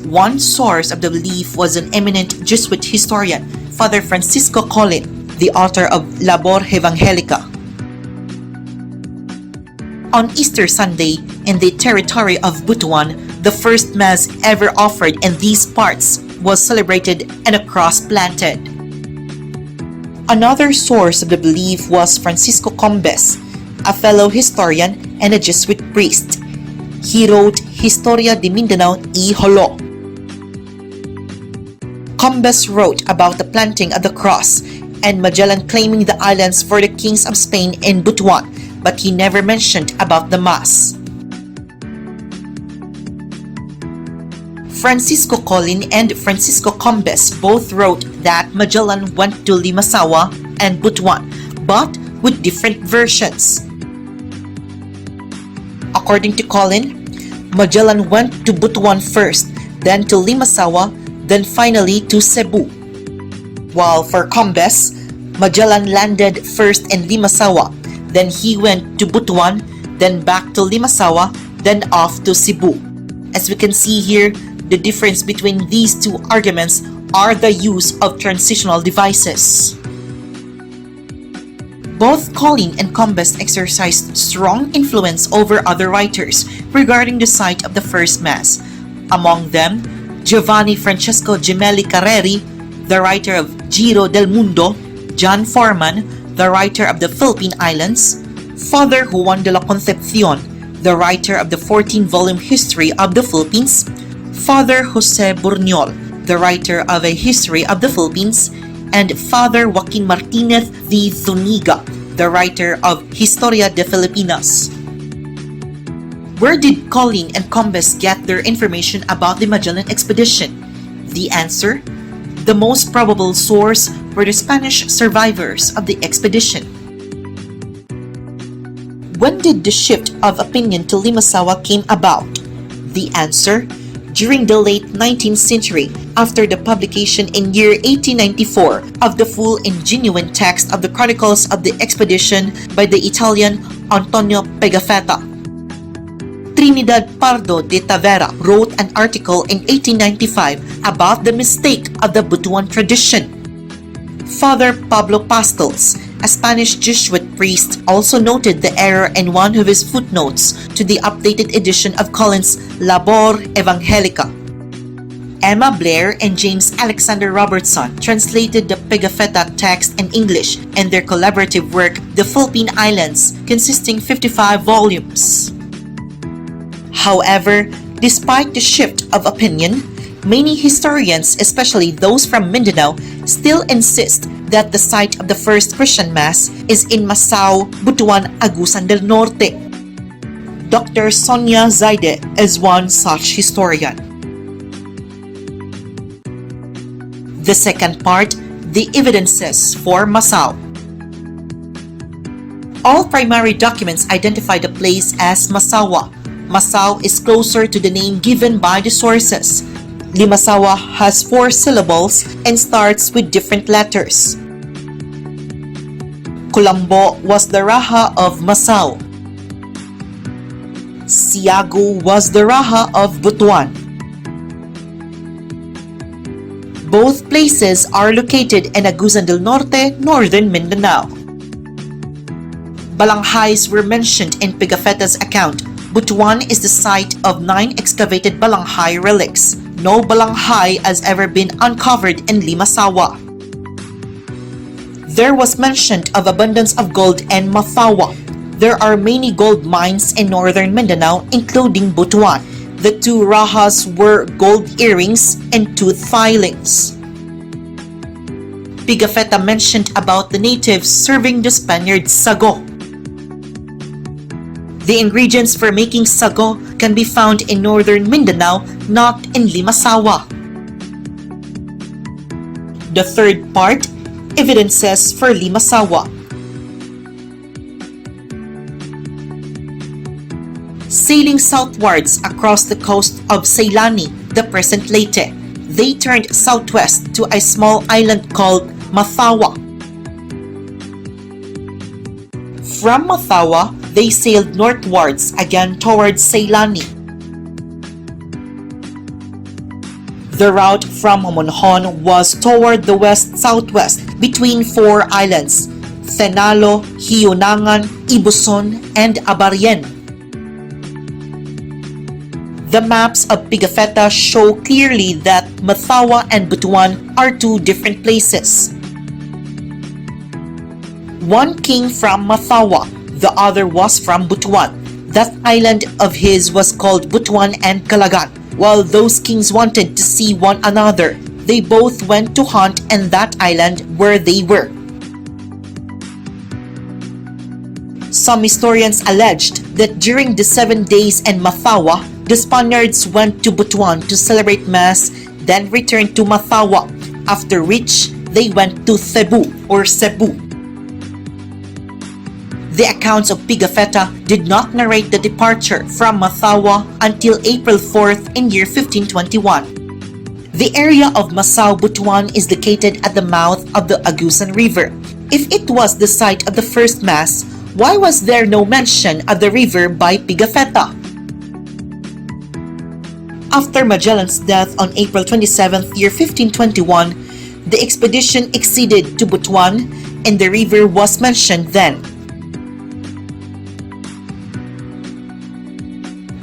One source of the belief was an eminent Jesuit historian, Father Francisco Collin, the author of Labor Evangelica. On Easter Sunday, in the territory of Butuan, the first Mass ever offered in these parts was celebrated and a cross planted. Another source of the belief was Francisco Combes, a fellow historian and a Jesuit priest. He wrote Historia de Mindanao y Jolo. Combes wrote about the planting of the cross and Magellan claiming the islands for the kings of Spain in Butuan, but he never mentioned about the Mass. Francisco Collin and Francisco Combes both wrote that Magellan went to Limasawa and Butuan, but with different versions. According to Collin, Magellan went to Butuan first, then to Limasawa, then finally to Cebu. While for Combes, Magellan landed first in Limasawa, then he went to Butuan, then back to Limasawa, then off to Cebu. As we can see here, the difference between these two arguments are the use of transitional devices. Both Collin and Combes exercised strong influence over other writers regarding the site of the first Mass. Among them, Giovanni Francesco Gemelli Carreri, the writer of Giro del Mundo, John Foreman, the writer of the Philippine Islands, Father Juan de la Concepcion, the writer of the 14-volume History of the Philippines, Father Jose Burniol, the writer of a History of the Philippines, and Father Joaquin Martinez de Zuniga, the writer of Historia de Filipinas. Where did Collin and Combes get their information about the Magellan expedition? The answer? The most probable source were the Spanish survivors of the expedition. When did the shift of opinion to Limasawa came about? The answer? During the late 19th century, after the publication in year 1894 of the full and genuine text of the Chronicles of the Expedition by the Italian Antonio Pigafetta. Trinidad Pardo de Tavera wrote an article in 1895 about the mistake of the Butuan tradition. Father Pablo Pastels, a Spanish Jesuit priest, also noted the error in one of his footnotes to the updated edition of Collin's Labor Evangelica. Emma Blair and James Alexander Robertson translated the Pigafetta text in English in their collaborative work, The Philippine Islands, consisting 55 volumes. However, despite the shift of opinion, many historians, especially those from Mindanao, still insist that the site of the first Christian Mass is in Masao, Butuan, Agusan del Norte. Dr. Sonia Zaide is one such historian. The second part, the evidences for Masao. All primary documents identify the place as Masawa. Masao is closer to the name given by the sources. Limasawa has 4 syllables and starts with different letters. Colombo was the Raha of Masao. Siago was the Raha of Butuan. Both places are located in Agusan del Norte, northern Mindanao. Balanghais were mentioned in Pigafetta's account. Butuan is the site of 9 excavated balanghay relics. No balanghay has ever been uncovered in Limasawa. There was mention of abundance of gold in Mathawa. There are many gold mines in northern Mindanao, including Butuan. The 2 rahas were gold earrings and tooth filings. Pigafetta mentioned about the natives serving the Spaniards sago. The ingredients for making sago can be found in northern Mindanao, not in Limasawa. The third part, evidences for Limasawa. Sailing southwards across the coast of Ceylani, the present Leyte, they turned southwest to a small island called Mathawa. From Mathawa, they sailed northwards again towards Ceylani. The route from Homonhon was toward the west-southwest between 4 islands, Thenalo, Hiunangan, Ibuson, and Abarien. The maps of Pigafetta show clearly that Mathawa and Butuan are 2 different places. One king from Mathawa, the other was from Butuan. That island of his was called Butuan and Calagan. While those kings wanted to see one another, they both went to hunt in that island where they were. Some historians alleged that during the 7 days in Mathawa, the Spaniards went to Butuan to celebrate Mass, then returned to Mathawa, after which they went to Cebu or Cebu. The accounts of Pigafetta did not narrate the departure from Mathawa until April 4th in year 1521. The area of Masao, Butuan is located at the mouth of the Agusan River. If it was the site of the first Mass, why was there no mention of the river by Pigafetta? After Magellan's death on April 27th, year 1521, the expedition exceeded to Butuan and the river was mentioned then.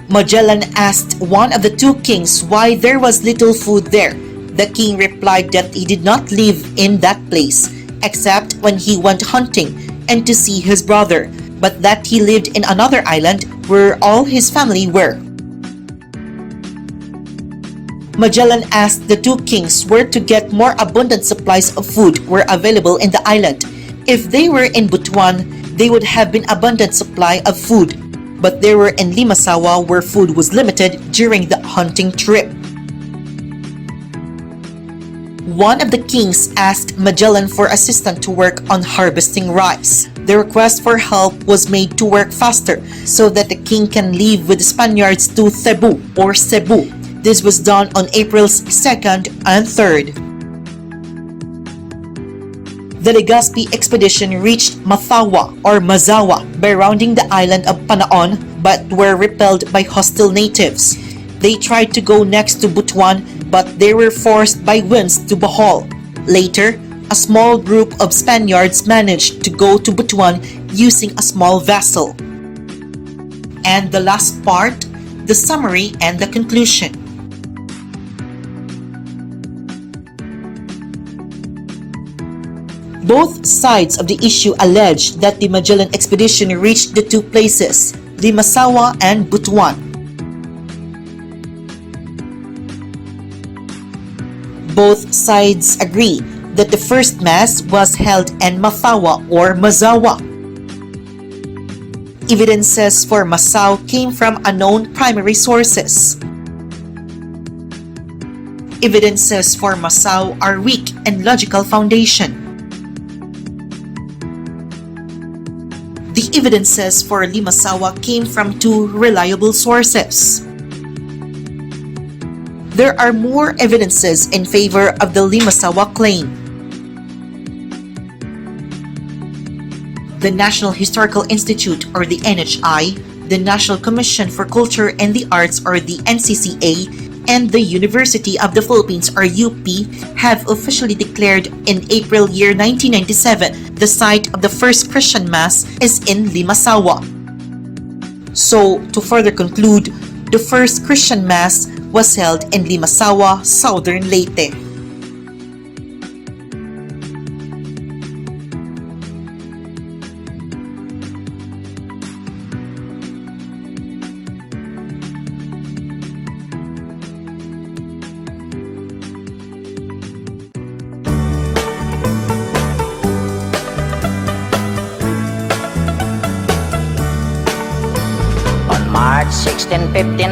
Magellan asked one of the 2 kings why there was little food there. The king replied that he did not live in that place, except when he went hunting and to see his brother, but that he lived in another island where all his family were. Magellan asked the 2 kings where to get more abundant supplies of food were available in the island. If they were in Butuan, they would have been abundant supply of food, but they were in Limasawa where food was limited during the hunting trip. One of the kings asked Magellan for assistance to work on harvesting rice. The request for help was made to work faster so that the king can leave with the Spaniards to Cebu or Cebu. This was done on April 2nd and 3rd. The Legazpi expedition reached Mathawa or Mazawa by rounding the island of Panaon but were repelled by hostile natives. They tried to go next to Butuan but they were forced by winds to Bohol. Later, a small group of Spaniards managed to go to Butuan using a small vessel. And the last part, the summary and the conclusion. Both sides of the issue allege that the Magellan expedition reached the two places, Limasawa and Butuan. Both sides agree that the first mass was held in Mafawa or Mazawa. Evidences for Masao came from unknown primary sources. Evidences for Masao are weak and logical foundation. The evidences for Limasawa came from two reliable sources. There are more evidences in favor of the Limasawa claim. The National Historical Institute or the NHI, the National Commission for Culture and the Arts or the NCCA, and the University of the Philippines or UP have officially declared in April year 1997 the site of the first Christian Mass is in Limasawa. So, to further conclude, the first Christian Mass was held in Limasawa, Southern Leyte. March 16, 1521,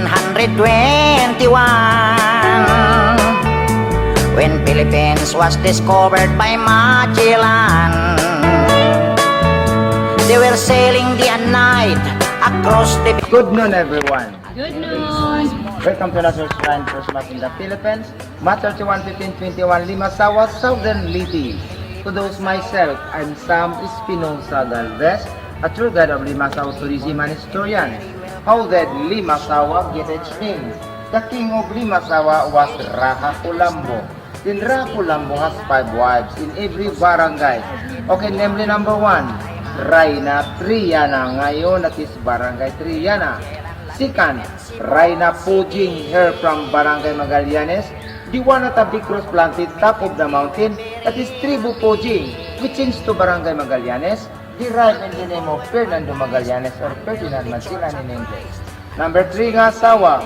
when Philippines was discovered by Magellan. They were sailing day and night across the... Good noon, everyone. Good noon. Welcome to National Shrine First Mass in the Philippines. March 31, 1521, Limasawa, Southern Leyte. To those myself, I'm Sam Espinosa Galvez, a tour guide of Limasawa tourism and historian. How did Limasawa get its name? The king of Limasawa was Raha Kulambo. Then Raha Kulambo has 5 wives in every barangay. Okay, namely number 1, Raina Triana. Ngayon, that is Barangay Triana. Second, Raina Pujing, her from Barangay Magallanes. The one at a big cross planted top of the mountain, that is Tribu Pujing, which changed to Barangay Magallanes, derived in the name of Fernando Magallanes or Ferdinand Magellan in English. Number 3 nga Sawa,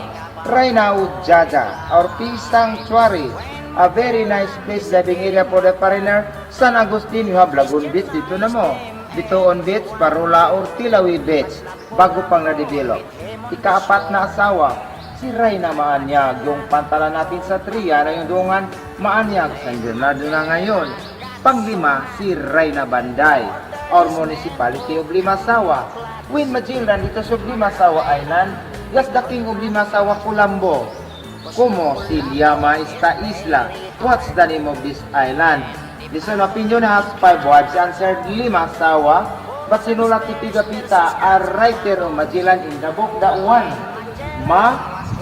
Raina Ujaja or Peace Sanctuary, a very nice place diving area for the foreigner. San Agustin, you have Lagoon Beach, dito na mo. Bitoon Beach, Parula or Tilawi Beach, bago pang na-develop. Ika-4 na asawa, si Raina Maanyag, yung pantalan natin sa Triana, yung dungan Maanyag, San Bernardo na ngayon. Pang-5, si Raina Banday, or Municipality of Limasawa. When Magellan dito sa Limasawa Island, was the king of Limasawa Kulambo. Como si Llama esta isla? What's the name of this island? This one opinion has 5 wives, answered Limasawa, but sinulat ni Pigapita, a writer of Magellan in the book, that one, Mazawa.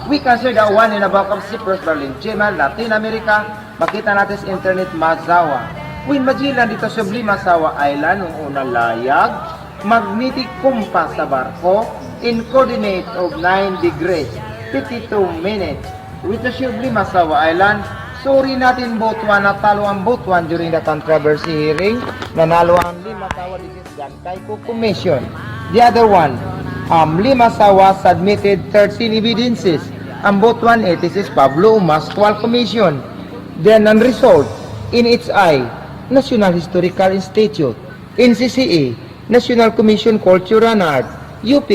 We consider that one in the book of Cyprus, Berlin, Gemal, Latin America. Makita natin sa internet, Mazawa. When Magellan dito sa Limasawa Island, nung unang layag, magnetic compass sa barko in coordinate of 9 degrees, 52 minutes. With the ship Limasawa Island, sorry natin Botuan, natalo ang Botuan during the controversy hearing, nanalo ang Limasawa, this is Gantayco Commission. The other one, Limasawa submitted 13 evidences, ang Botuan, this is Pablo Mascual Commission. Then ang result, in its eye, National Historical Institute, NCCA, National Commission Culture and Art, UP,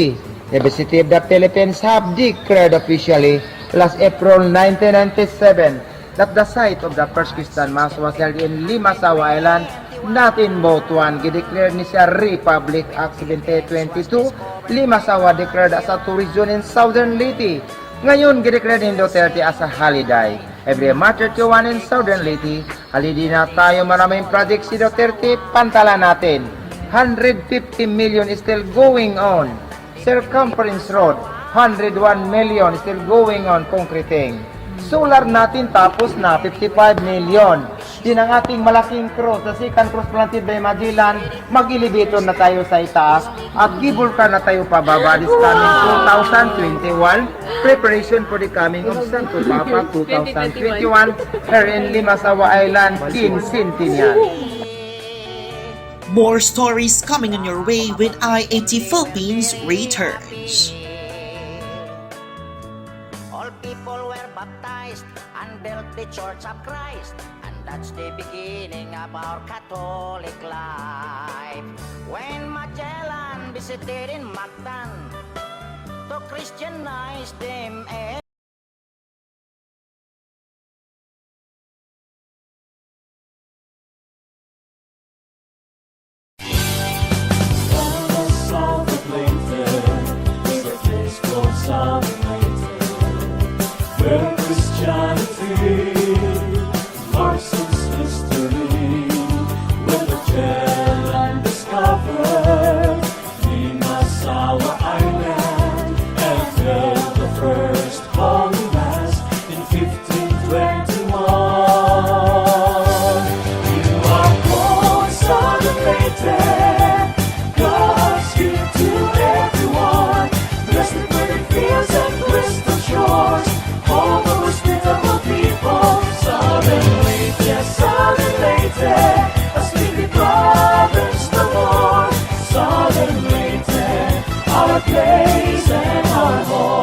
University of the Philippines have declared officially last April 1997 that the site of the first Christian Mass was held in Limasawa Island, not in Botuan. Gideclared ni siya Republic Act 1722, Limasawa declared as a tourist zone in Southern Leyte. Ngayon, gideclared ni Duterte as a holiday. Every March 31 in Southern Leyte, holiday na tayo, maraming project si Duterte, pantala natin. 150 million is still going on. Circumference road, 101 million is still going on concreting. Solar natin tapos na 55 million. Yun ang ating malaking cross, the second cross planted by Magellan. Mag-elevator na tayo sa itaas at cable car na tayo pababa this coming 2021. Preparation for the coming of Santo Papa 2021 here in Limasawa Island in Centennial. More stories coming on your way when IAT Philippines returns. All people were baptized and built the Church of Christ, and that's the beginning of our Catholic life. When Magellan visited in Mactan to Christianize them and Southern Leyte is a place called Southern Leyte, where Christianity marks its history. When Magellan discovered Limasawa Island and held the first Holy Mass in 1521. You are called Southern Leyte, God's gift to everyone. Blessed with the fields and crystal shores, home of hospitable people. Southern Leyte, Southern Leyte, a sleepy province no more. Southern Leyte, our place and our home.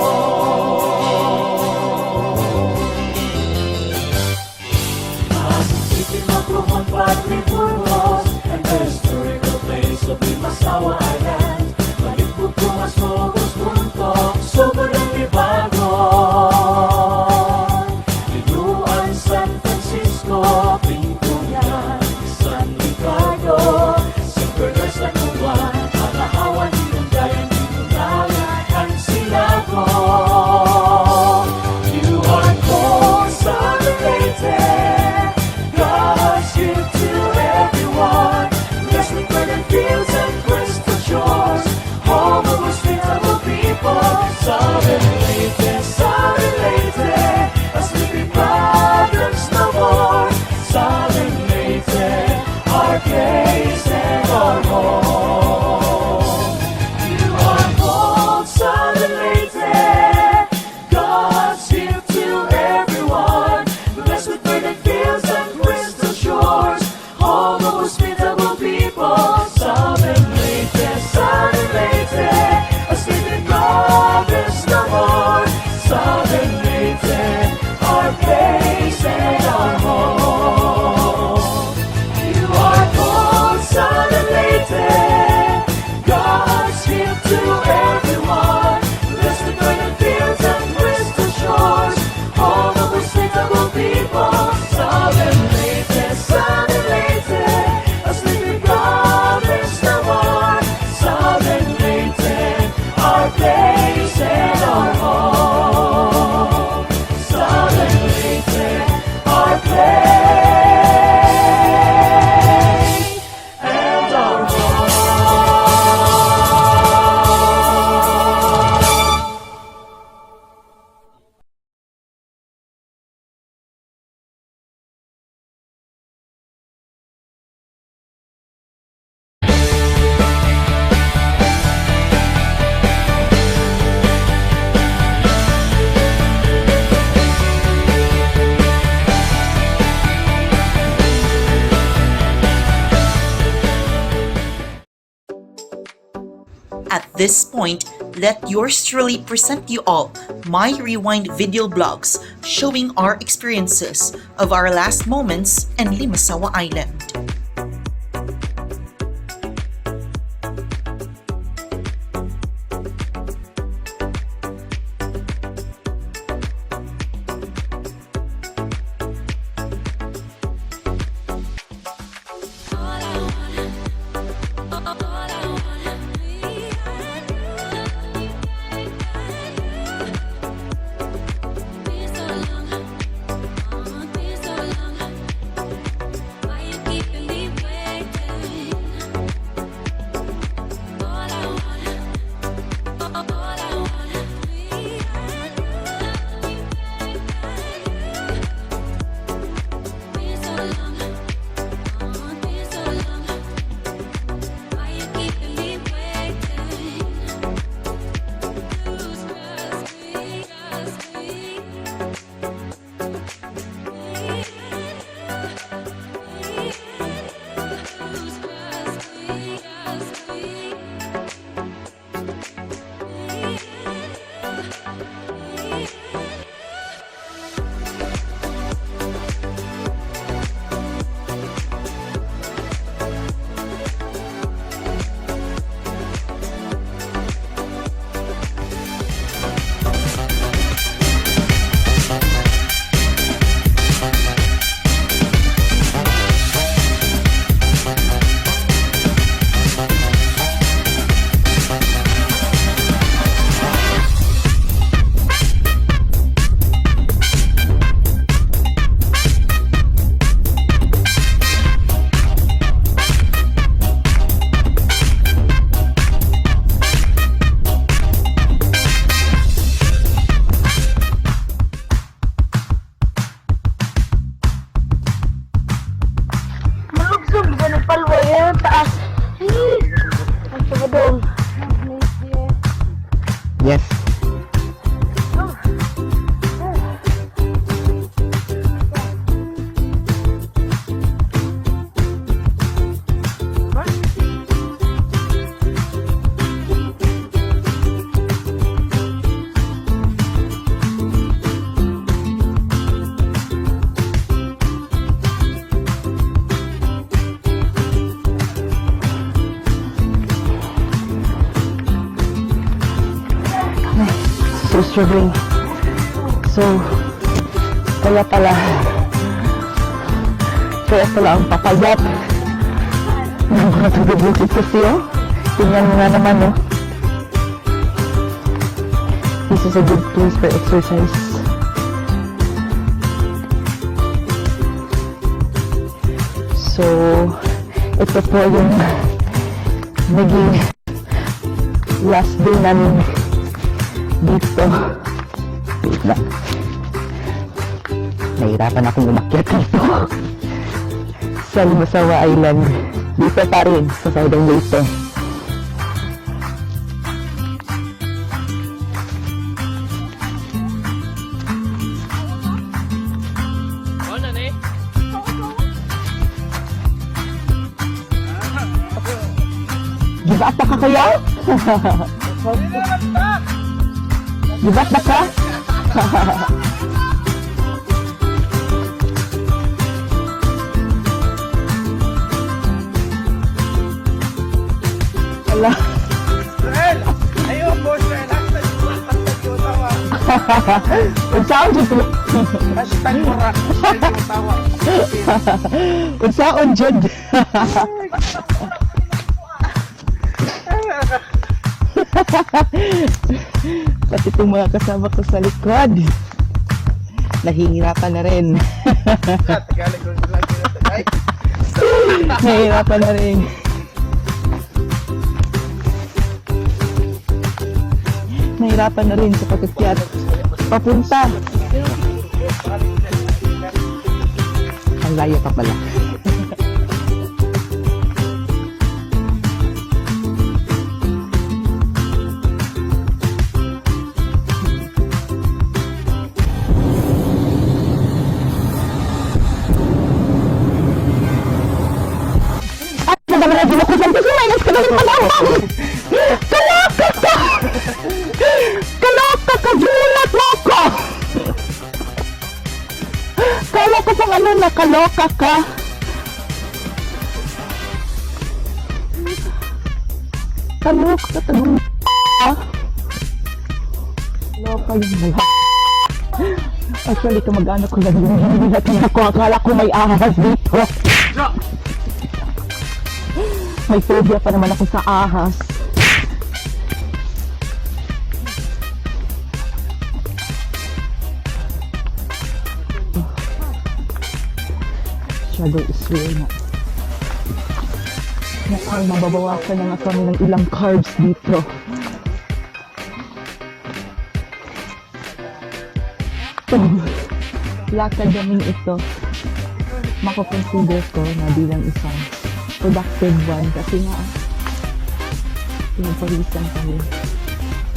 Pasig City, Magruhon, Padre Burgos, and the historical place of Limasawa Island. Malipog ko mas mogos buntok, sobrang ibagon. Linuan, San Francisco, Pintuyan, San Ricardo, St. Bernard, San Juan, Alahawan, Dinundayan, Dinundayan, Silago. You are called Southern Leyte, God's gift to everyone. Blessed with verdant fields and crystal shores, home of hospitable people. Southern Leyte, Southern Leyte, a sleepy province no more. Southern Leyte, our place and our home. You are called Southern Leyte, God's gift to everyone. Blessed with verdant fields and crystal shores, home of hospitable people. Southern Leyte, Southern Leyte, a sleeping province no more. Southern Leyte, our place and our home. You are called Southern Leyte, God's gift to everyone. Blessed with verdant fields and crystal shores, home of hospitable people. Southern Leyte, Southern Leyte, a sleeping province no more. Southern Leyte, our place and our home. Southern Leyte, our place and our home. At this point, let yours truly present you all my rewind video blogs showing our experiences of our last moments in Limasawa Island. so struggling. So, kaya pala ang papayat ng mga taga-bukid kasi, oh. Tingnan mo nga naman, oh. This is a good place for exercise. So, ito po yung naging last day namin dito. Wait lang. Nahirapan akong umakyat dito sa Limasawa Island. Dito pa rin sa Southern Leyte. Give up na ka kaya? Give up na ka? Wala. Ayun, boss, relax. Unsaon jud? Hashtag mura. Hashtag tawa. Unsaon jud? Pati itong mga kasama ko sa likod nahihirapan na rin. Nahihirapan na rin. Nahihirapan na rin sa pagkakyat papunta. Ang layo pa pala. Kaloka ka, ginulat mo ko! Kala ko pang ano, nakaloka ka. Kaloka ka, tanong kaloka yung wala. Actually, kamag-anak ko lang yung ako. Akala ko may ahas dito. May phobia pa naman ako sa ahas. Struggle is real na. Mukhang mababawasan na nga kami ng ilang carbs dito. Lakad namin ito. Mako-consider ko na bilang isang productive one kasi nga pinaparisan kami.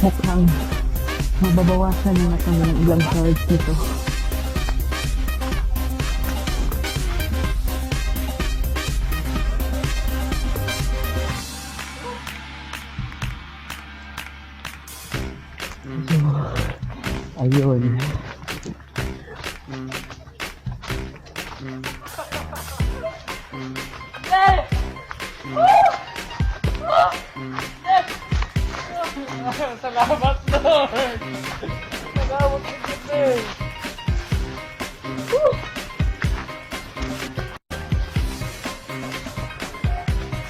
Mukhang mababawasan na kami ng ilang carbs nito. So, ayun. Salamat, Lord! Salamat kita.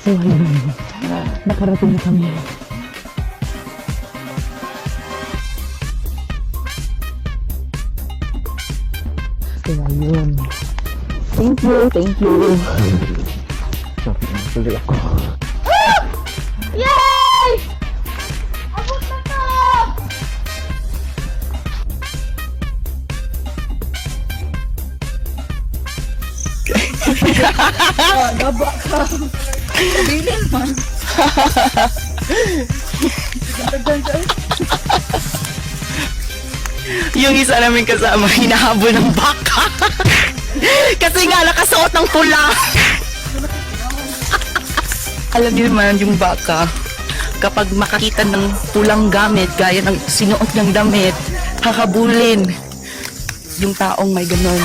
So, ayun. Nakarating na kami. So, ayun. Thank you, thank you. So, tuloy ako. Yay! Abot na to! Gaba ka. Bilin man. Yung isa namin kasama, hinahabol ng baka. Kasi nga, nakasuot ng pula. Alam niyo naman yung baka, kapag makakita ng pulang gamit, gaya ng sinuot niyang damit, hahabulin yung taong may ganon.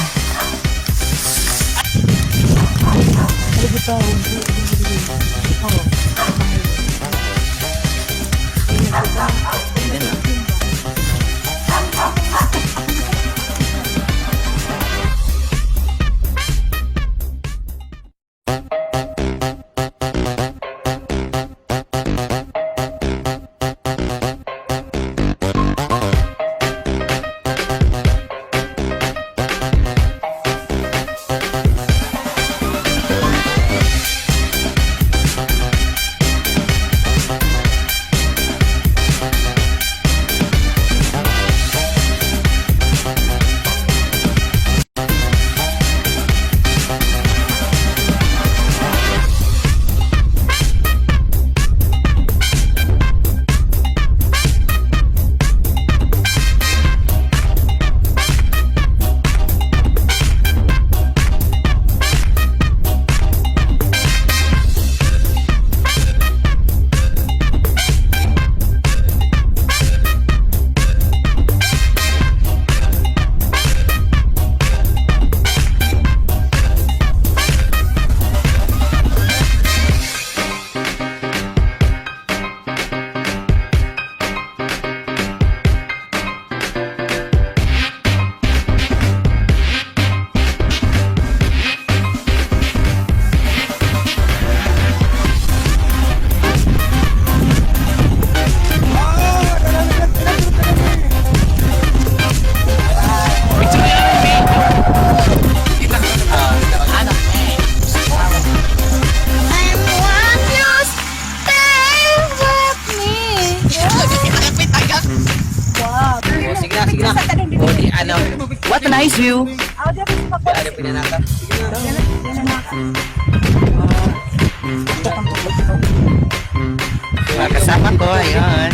a nice view. Kasama ko, ayun.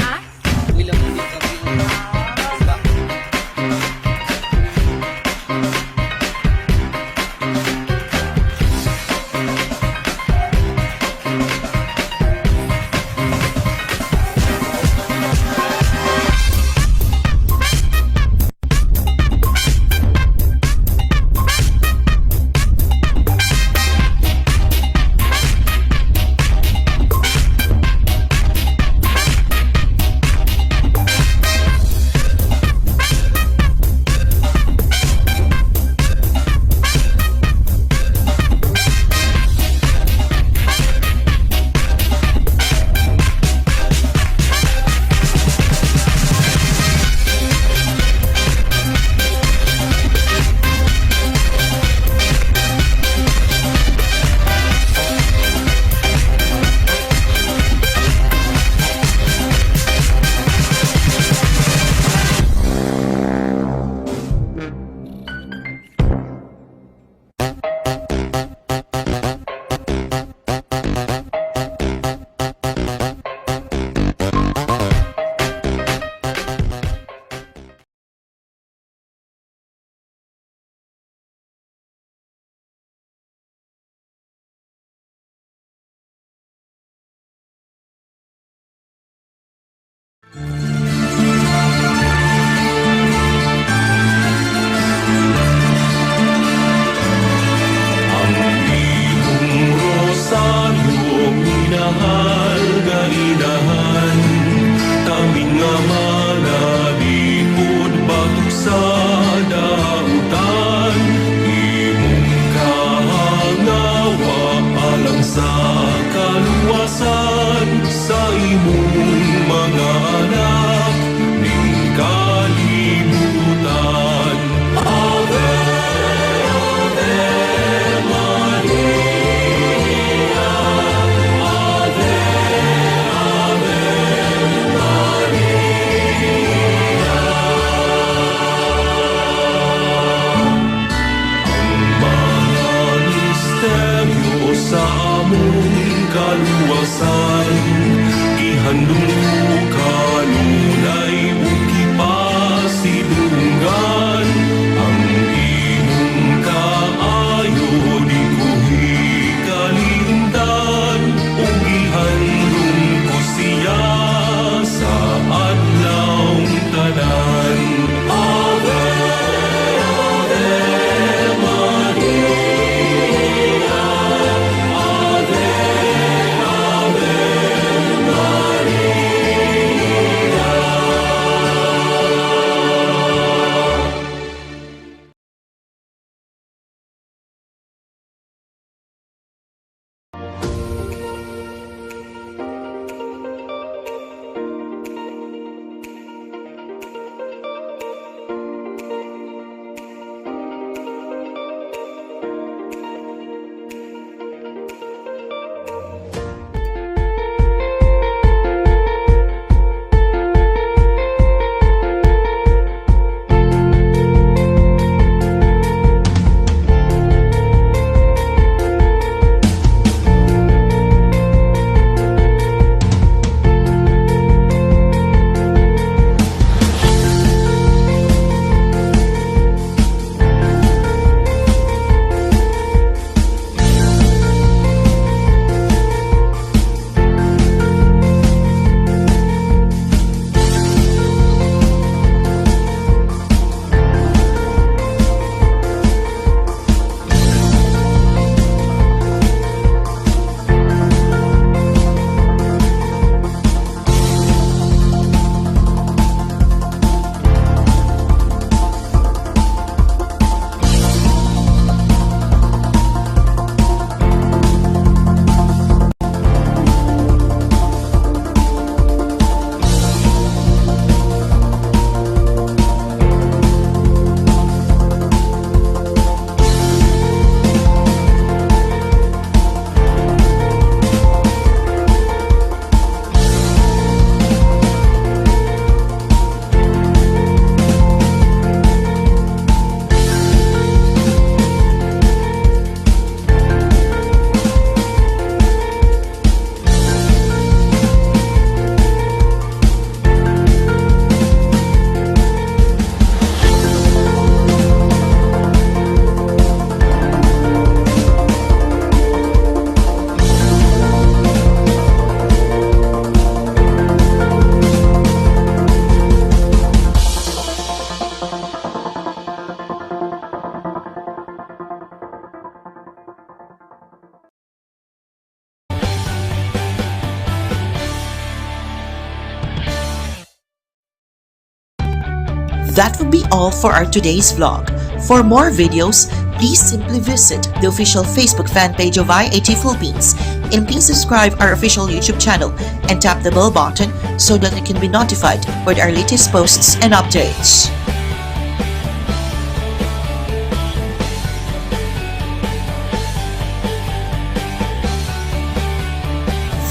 That would be all for our today's vlog. For more videos, please simply visit the official Facebook fan page of IAT Philippines, and please subscribe our official YouTube channel and tap the bell button so that you can be notified with our latest posts and updates.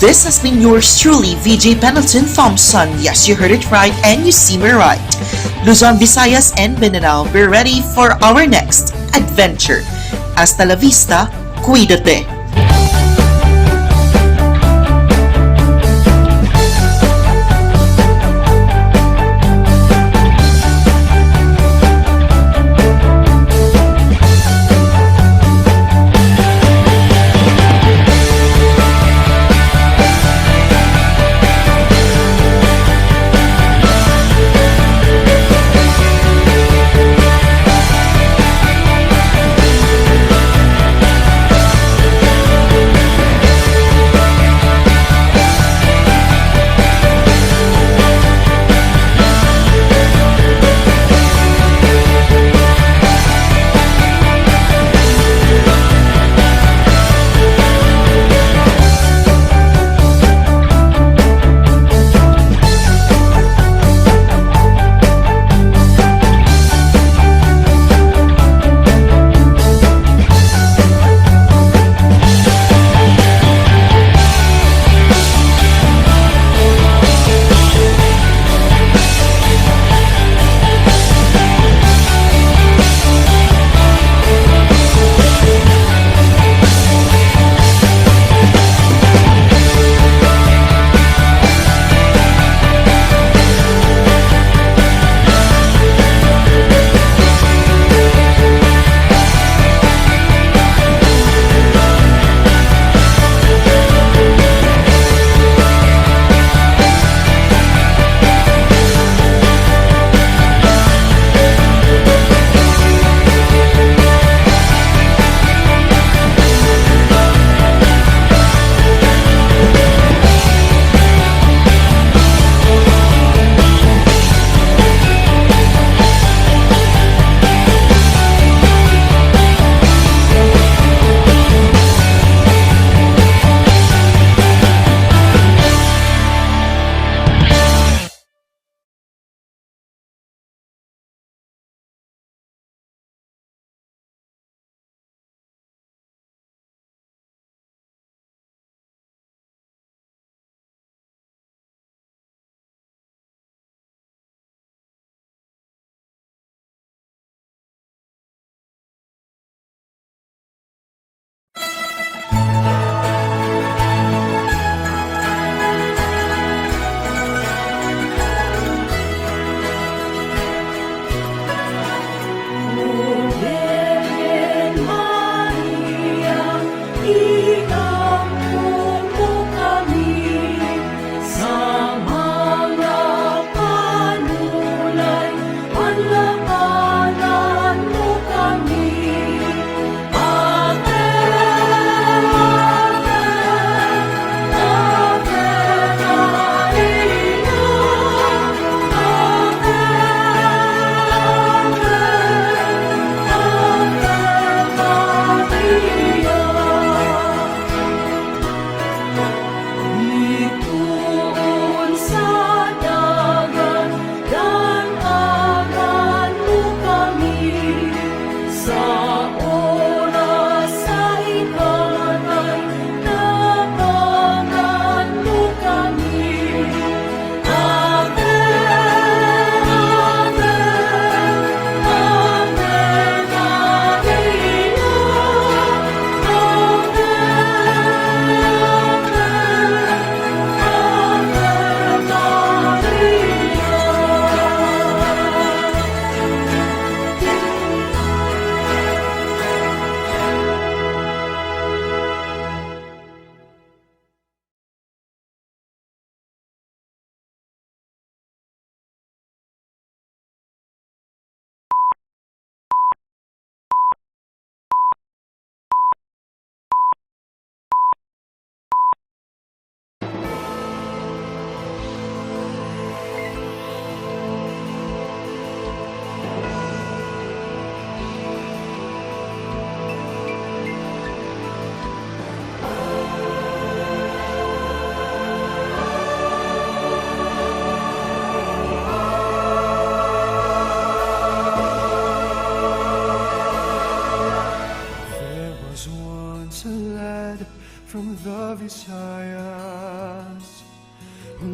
This has been yours truly, VJ Pendleton Thompson. Yes, you heard it right and you see me right. Luzon, Visayas, and Mindanao, we're ready for our next adventure. Hasta la vista, cuídate.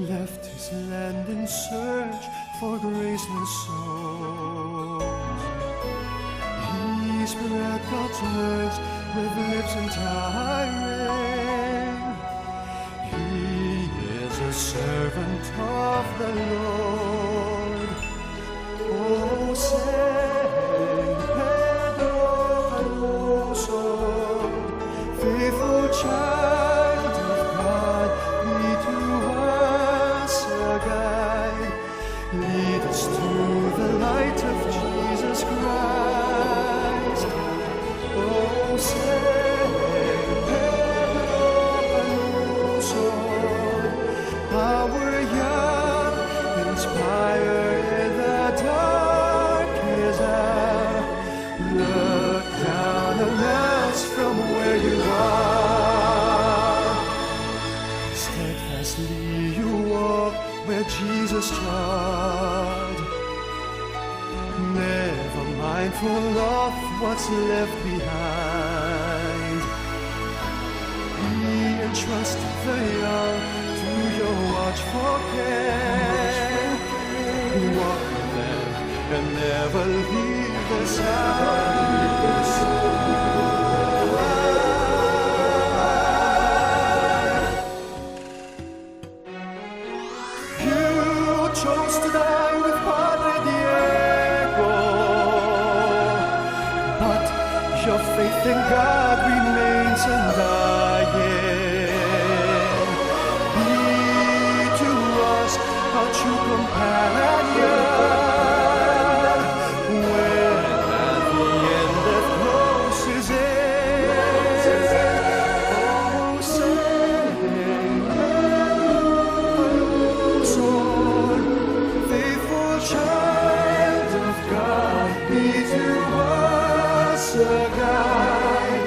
left his land in search for graceless souls. He spread God's words with lips untiring. He is a servant of the Lord. Oh, sing Pedro Caruso, faithful child of God, be to us a guide. Lead us to the light of Jesus Christ. Oh, sing Pedro Caruso, our young inspire in the darkest hour. Look down on us from where you are. Steadfastly you walk where Jesus trod, never mindful of what's left behind. He entrusts the young to your watchful care. Walk with them and never leave their side. You chose to die with Padre Diego, but your faith in God remains undying. Be to us a true companion when at the end of closes in. Oh, sing Lord, faithful child of God, be to us a guide.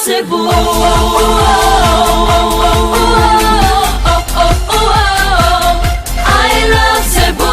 Cebu. I love Cebu.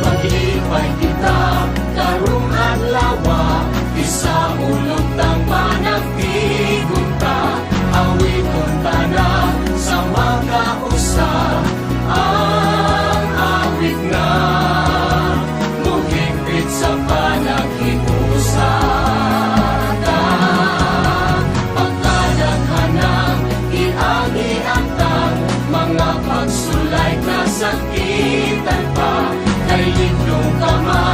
Maglipay kita karong adlaw, isa ulog tang managtigon ta, awiton ta na sa magkausa ang awit nga muhigpit sa panaghiusa ta. Pagkadaghanang iagi-antang mga pagsulay na sakitan pa, kay liblong kamay